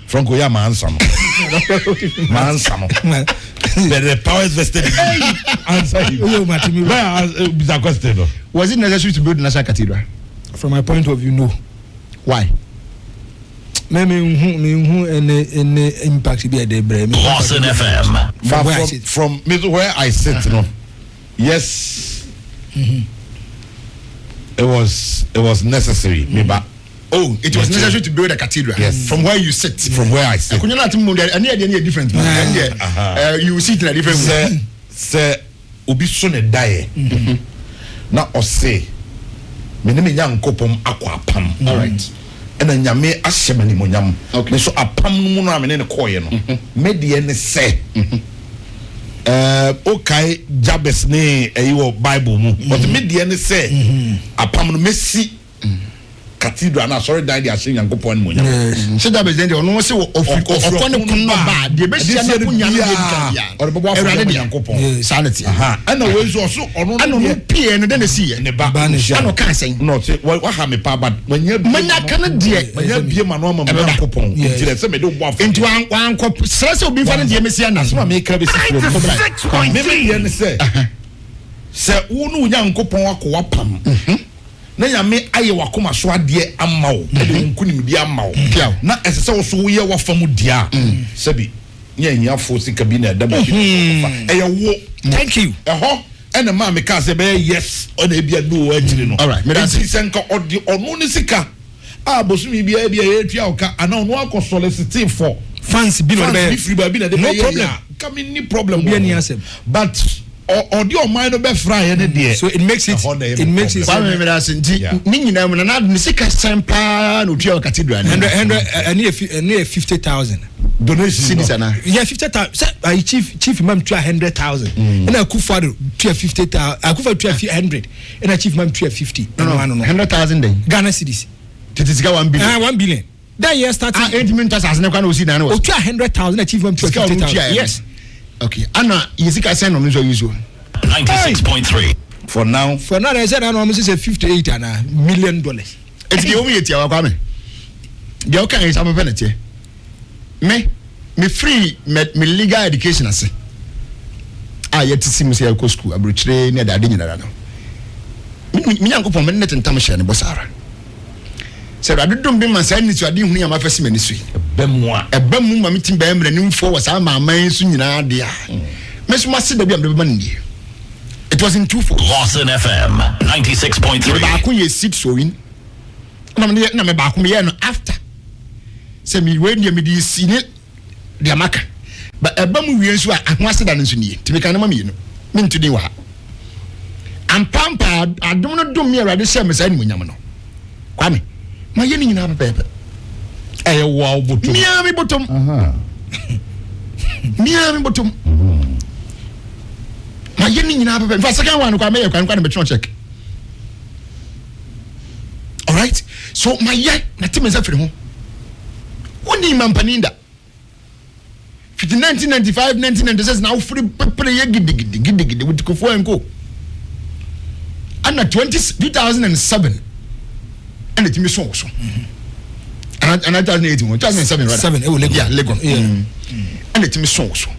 Franco, yeah, man, some. Man, some. The power is vested. Answer you. Where question? Was it necessary to build National Cathedral? From my point of view, no. Why? Me any impact be there, Boston FM. From where I sit, no. Yes. It was necessary. Oh, it was necessary to build a cathedral. Yes. From where you sit. From where I sit. Could you not move there? Any different you sit in a different way. Say, Obi Sone die. Now, or say, me name young kopom aqua pam. All right. And then Yame Ashemani Monyam. Okay. So a pam muna in the coin. Median say. Okay, Jabez ne your Bible. But median say a pam messi. Cathedral na sorry die dey young kopon munya. So that is then no say of no bad. The best na punya no or babo for young kopon. Sanity. And the way so ono no pie no den see ne ba no kan say. No say what ha me pa bad when you manya kan de manya bie ma no ma young kopon. Nti say me do boafo. Into one kop stress obi fa ne de mesia na. So me ka be see. Me yen say wo no young kopon akwa pam. Na ya me aye wakoma so ade amma wo e de nkunim di amma wo na esese wo so ye wa fam dia sabi nya fo sika bi na da ba e ye wo thank you ho ene ma me ka se be yes o na bia do agiri no all right me that senka odi onu ni sika bosumi bia ye tua oka ana onu akosolicity for fans bi no be free ba bi na de no problem come ni problem bi ani asem but or the mind no be fry any there so it makes it Kwame me that ni nyina mu na ni sika sempa no tua cathedral 50,000 donation cities ana yeah 50,000 chief imam tua 100,000 and Akufo tua 50,000 Akufo tua 100 and chief imam tua 50 no 100,000 then Ghana cedis titisika 1 billion 1 billion that year started 8 million as na kwa no see na no tua 100,000 and chief imam tua 50,000 yes. Okay, Anna, is it send on usual? 96.3. For now, I said I almost say $58 million. It's the only thing I Kwame. The okay is I'm a penalty. Me free me legal education as yet to see me say go school abrochre near the adin na no. Me yanko pon me net ntam hye ne bosara. Say I don't be man say ni to adin hu ya ma fese mani sui. Ebemu ma meeting ba emre nim for was ama man so nyina de a. Me so ma se da bi am de ba ndi. It was in 2-4. Boston FM 96.3. Ba ko ye seat sowing. Na me ba ko me ye no after. Say me we ndi me di sine de amaka. Ba ebemu wie nso a ahwase da nso nie. Timi kan na ma me no. Me ntudi wa. Ampampa adom no dom me awade hye me say ni munyam no. Kwame. Ma ye ni nyina pepe. Wow bottom. Miami bottom. Miami bottom. My yen in our second one, I can check. All right. So my yen, my team is every home. When Uni Mampaninda. 1995, 1996, now free giddy with Kufo and Co. And at 2007, and it is also. And 2007, rather. 7, yeah, Lego. And it is also.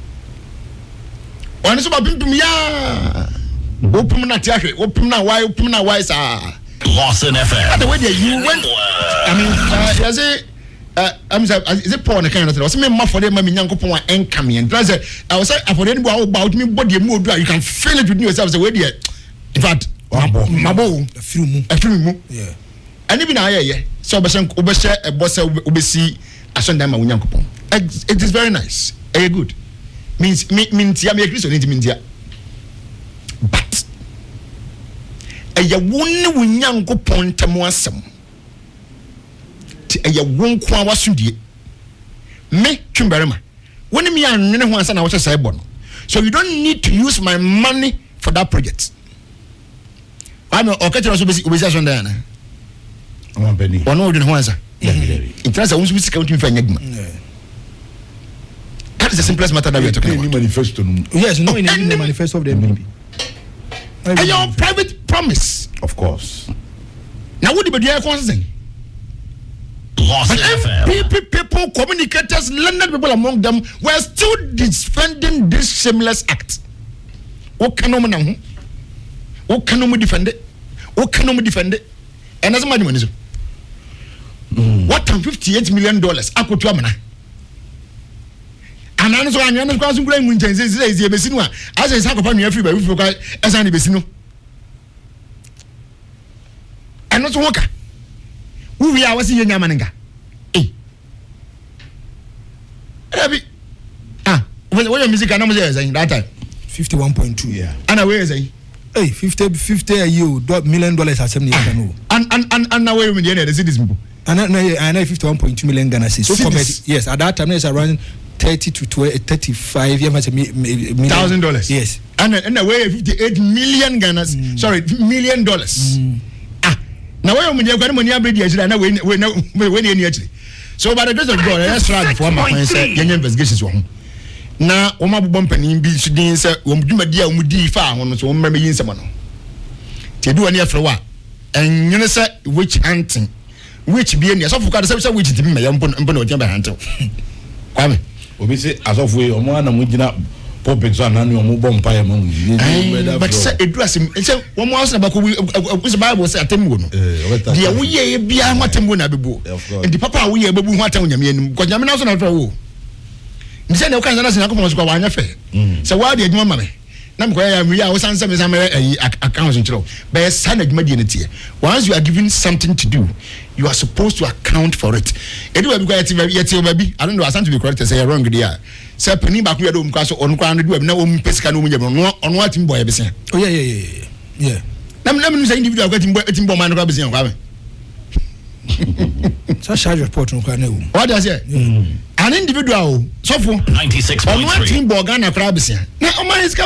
One is about me, open na tiahe, open na why, sir. Lawson FM. The way you went, I mean, is it porn kind of thing? I was me for them, my young couple and coming and I was for anybody about me, body more dry. You can feel it with yourself the way there. In fact, Mabo, a few, yeah. And even I, yeah, so Obesha, a boss, Obesi, a son, my young couple. It is very nice, good. Means ya make Christian into India. But a ya won young couple tamoasam. A won kwa wasudi me Barimah when me and once and I was a cyborg, so you don't need to use my money for that project. I'm okay also on there. One penny. One more than once. It has a music counting for Enigma. That is the simplest matter that we are talking about. Manifesto. Yes, no, in the manifesto of the MPP. And your private promise, of course. Now what do you consent? People, communicators, learned people among them were still defending this shameless act. What can we defend it? What can we defend it? And as a man, what can $58 million? I could to Amana. And I'm so I'm going to bring in the Besino as a sack upon your free by as an Besino. And not Walker. Who we are was in Yamanga. When your music and that time 51.2, yeah. And where is he? Hey, 50 a year, $1 million has 70 and now where we the citizen. And I know 51.2 million Ghana cedis. So yes, at that time it's around 30 to 35 $1,000. Yes. And where 58 million Ghana sorry, $1 million. Now where we are money when actually. So by the grace of God, let's try before my say investigations one. Na oma bompani bi sudin say omdwumadi a omudi fa hono so omma meyin sema no te du ani afre wa enwene say witch hunting witch bi eni so fuka say witch timi me yampo no ojan ba hunting Kwame obi say asofu e omo ana mo gina pulpit so ananu omo bompa ya mamu but say edu asem say omo house na bako we Bible say atemwo no dia wo ye bia matemwo na bebo ndi papa wo ye bebu ho atem nyame anim ko nyame na so na fa wo Nse na ukanza na sina ko so kwa wanya fe. Se wa de adwuma mame. Na mko ya mi ya wo sanse me samere account nchiro. Be sa na adwuma de ne tie. Once you are given something to do, you are supposed to account for it. Edu we be quite yet baby. I don't know asante be correct say wrong there. Say pani ba ku ya do mkwa so onu kwa do na wo mpesika no munya no onu atim boy be se. Oh yeah. Na me say individual ko atim boy man ko be se kwa me. So charge report no kwa na wo. What does it? An individual so for 96.3 Borgana Crabsia. Now, my is go.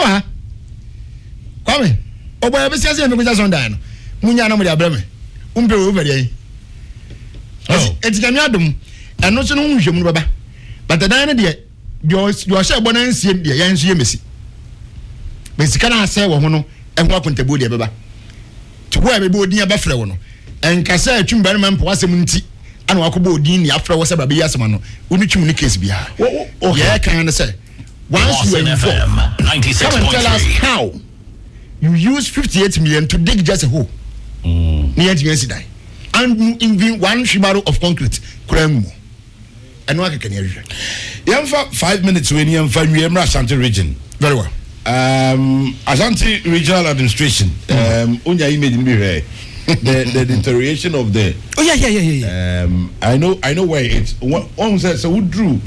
Kwame, oh, boy, I was saying, on Dan. Munyana with Abrame. Umbe over there. It's Gamiadum, and not so long, Baba. But the Diana, dear, your share bonus, the Yancy Missy. Basically, I say, Wono, and walk on the body, Baba. To where we board near Buffalo, and Cassa, Barimah, Poissamunti. And wakubo dini after was about Biasmano, Unichuni case be. Oh, yeah, I can understand. Once you are involved, come and tell us how you use 58 million to dig just a hole near the incident and in 1 shibaro of concrete. And what can you hear? Yamfa 5 minutes when you find Ashanti region. Very well. Ashanti regional administration. Unya image in me the deterioration of the I know where it's one says so who drew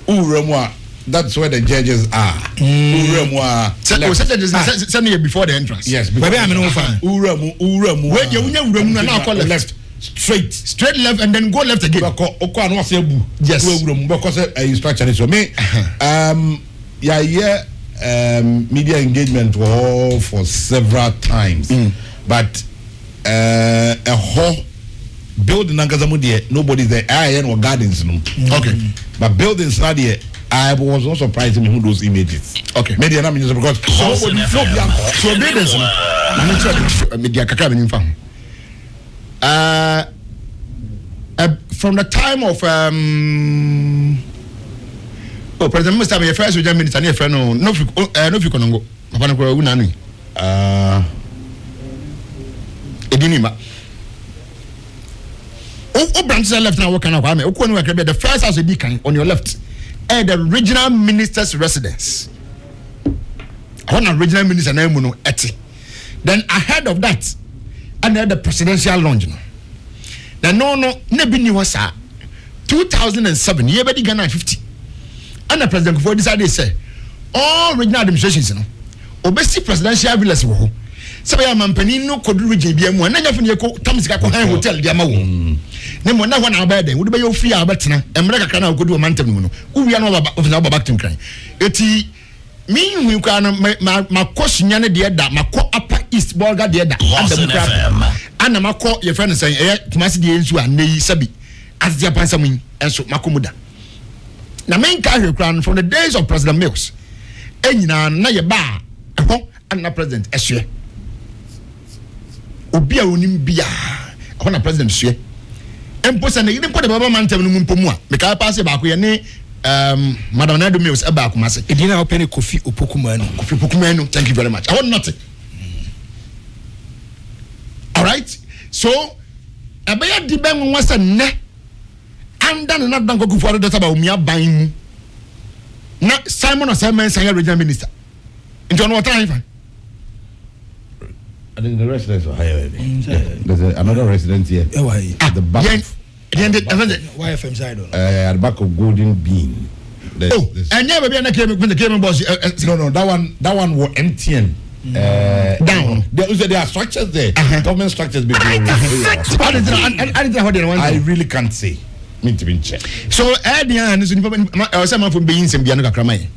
Uremwa, that's where the judges are. Uremwa before the entrance. Yes, Uremu where you now call left straight left and then go left again. Yes, because structure is for me. Media engagement for several times, but a whole building Nangazamu there, nobody's there. I or gardens. No. Okay. But buildings not there. I was not surprised me who those images. Okay. Maybe I'm just because Listen, so buildings. Media kakra benim fa. From the time of President Mustafa, your first regional minister, your friend, no Konongo. Papa no unanu. Edinima. Branches left now. What kind of Kwame? The first house on your left, the regional minister's residence. I want a regional minister name eti. Then ahead of that, and then the presidential lounge. Then no, nebi ni wasa. 2007, year bedi Ghana 50. And the president before decided say all regional administrations, obesi presidential villas wo. Sabe ya mampani no kodu region bia mu na nyafo ne ko tamsika ko han hotel dia ma wo. Ne mo na ho na abede wo de be yo fi abetena emre kakra na kodu o mantem mu no. Uwia no baba back to kran. Eti me hu kwa no makosunya ne de da mako upper east bolga de da and mako your friend say kumasi de ensu aneyi sabi atia pansa mu enso makomuda. Na main carry crown from the days of President Mills. Enyina na ye ba ho and na president esue. Obi a onim bia ho na president sue. Empo se na yidin po de baba mantem no mumpomu a me ka pass ba ko ye ne Madam Nadu Mills eba akumase. Edina open Kofi Opokumanu. Kofi Opokumanu, thank you very much. I want nothing. All right. So abaya di ben wasa ne anda na dan ko kufu ado taba umia ban mu. Na Simon Osemen sanya regional minister. Into no what time? I think the residents are higher. There's another resident here. At the back. YFM side. At the back of Golden Bean. And never be an came boss. No, that one was MTN. Down. There are structures there. Government structures. I really can't say. So, Adian is someone from being some Bianca Kramay.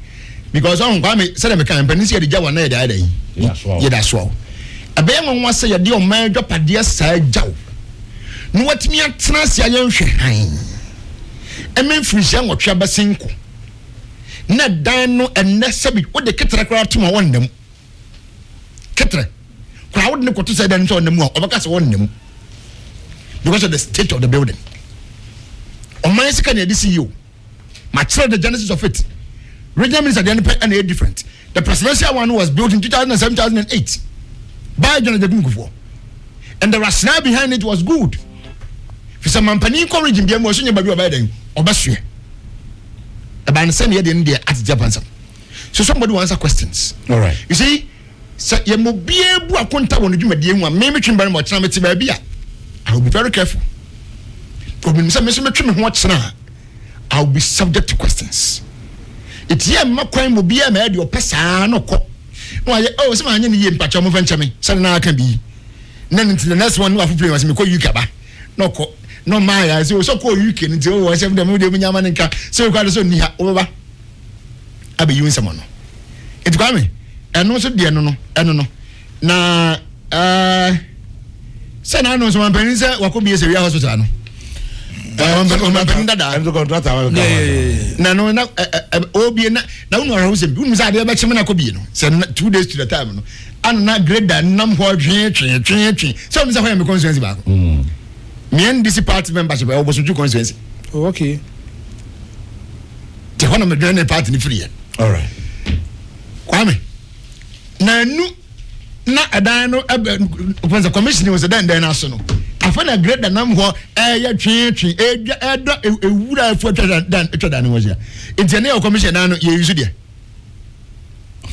Because on Kwame said, I'm a company, the Jawan day. Yeah, that's all. A bear was say a deal man drop a dear side jow. No, what me at Tracia young shine. A man free young or Chabasinko. Not dino and Nessabi, what the Ketra to my one them. Ketra. Crowd no to say them on the more, overcast one them. Because of the state of the building. On my second year, this you. My child, the genesis of it. Regional minister, and a different. The presidential one was built in 2007, 2008 by John Jagungu. And the rationale behind it was good. For some company encouraging them was in Babu Biden or Basue. About the same year in India at Japan. So somebody wants questions. All right. You see, so you may be able to contact one of you, maybe very much. I will be very careful. I'll be subject to questions. It's here, my crime will be a mad your person or cop. Oh, some onion in Pacham of Venture, so now I can be. Then into the next one, who was me call you Kaba. No, no, my eyes, so call you can do was every day when Yaman and car, so you got so near over. I'll be using someone. It's Kwame, and also dear no, I don't know. Now, send I know someone pennies, what could be a serious hospital. I'm the contractor. No, Obi now who's a boom side of Chimana send 2 days to the time. And not great than number train. So, Mr. Ham concerns about me and this party membership. I was two concerns. Okay. The one of the grand party free. All right. Kwame. Now, not a dino when the commission was a then national. I find a great number a train, a wood for than was here. It's a neo commission, you use it.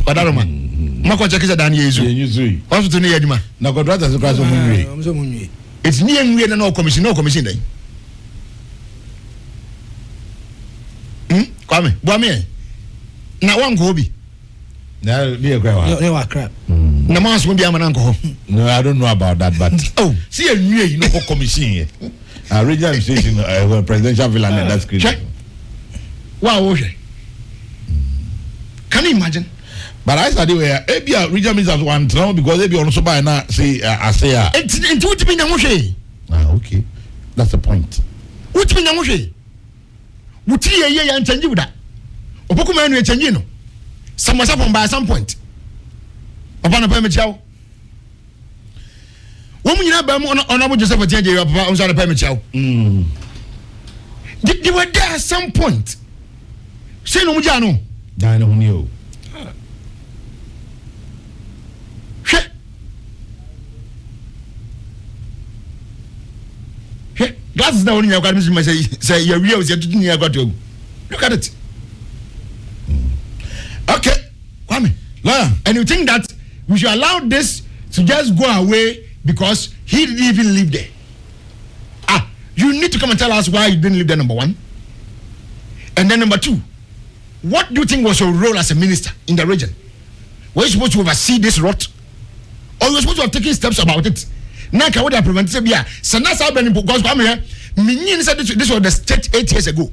But I don't mind. Mako check is a dan you. Also to near Yadima. Now, God, that's a class of Munri. It's near me and no commission day. Kwame, Kwame. Now, one Gobi. Now, dear grandma. Crap. Namas won't be a man uncle. No, I don't know about that, but see a new, you know, commission here. Regional station, presidential villa, that's great. Wow, okay. Can you imagine? But I study where ABA regional ministers want now because they be also by now say I say it's what you mean. Okay. That's the point. What mean Yamushi? Would ye and change you that? Opokuman will change you. Some was up by some point. Upon a permit chow. Woman, you have honorable Joseph on the permit chow. They were there at some point. Say no, Mujano. I know you. That's the only I say you're real. Look at it. Okay, Kwame. And you think that we should allow this to just go away because he didn't even live there? You need to come and tell us why you didn't live there, number one. And then number two, what do you think was your role as a minister in the region? Were you supposed to oversee this rot? Or you were supposed to have taken steps about it? Now, can we have prevented it? So that's how many because Kwame here, said this was the state 8 years ago.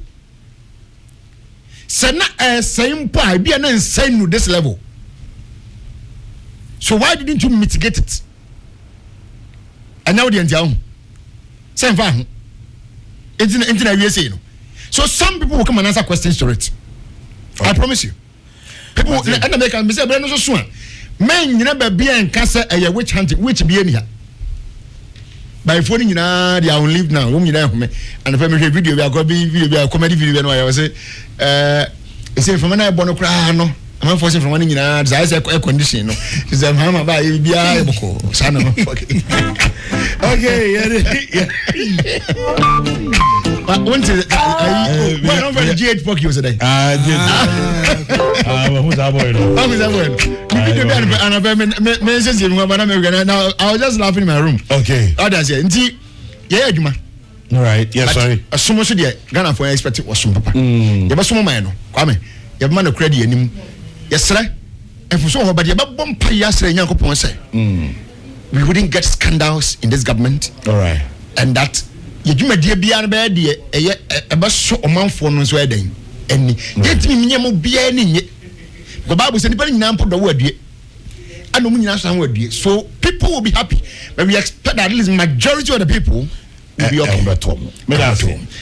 So now, same point, be an insane to this level. So why didn't you mitigate it? And now the end, same thing. It's in a USA. So some people will come and answer questions to it. Okay. I promise you. People and they can say, "But no so soon." Men, you never be and cancer a witch hunting, which be anyhow. By phoning you now, they are on leave now. And the family video, we are going to be video, comedy video. I was say, say from an eye bono crano. I'm forcing from one in the eyes air condition. Is a hammer by BI. Son of But once I over the G8 pocket was a day. Who's that boy? Now I was just laughing in my room. Okay. Others here. Yeah, Juma. All right. Yes, sorry. As soon as you Ghana for expect it was some papa. You must man. Kwame. You man of credit and yes, sir. And for so but you bomb pay yesterday, young couple say. We wouldn't get scandals in this government. All right. And that you may dear be an bad dear a bus show a month for no sweating. And get me near be any. The Bible said, depending on the word, I don't mean some word. So people will be happy, but we expect that at least majority of the people will be okay.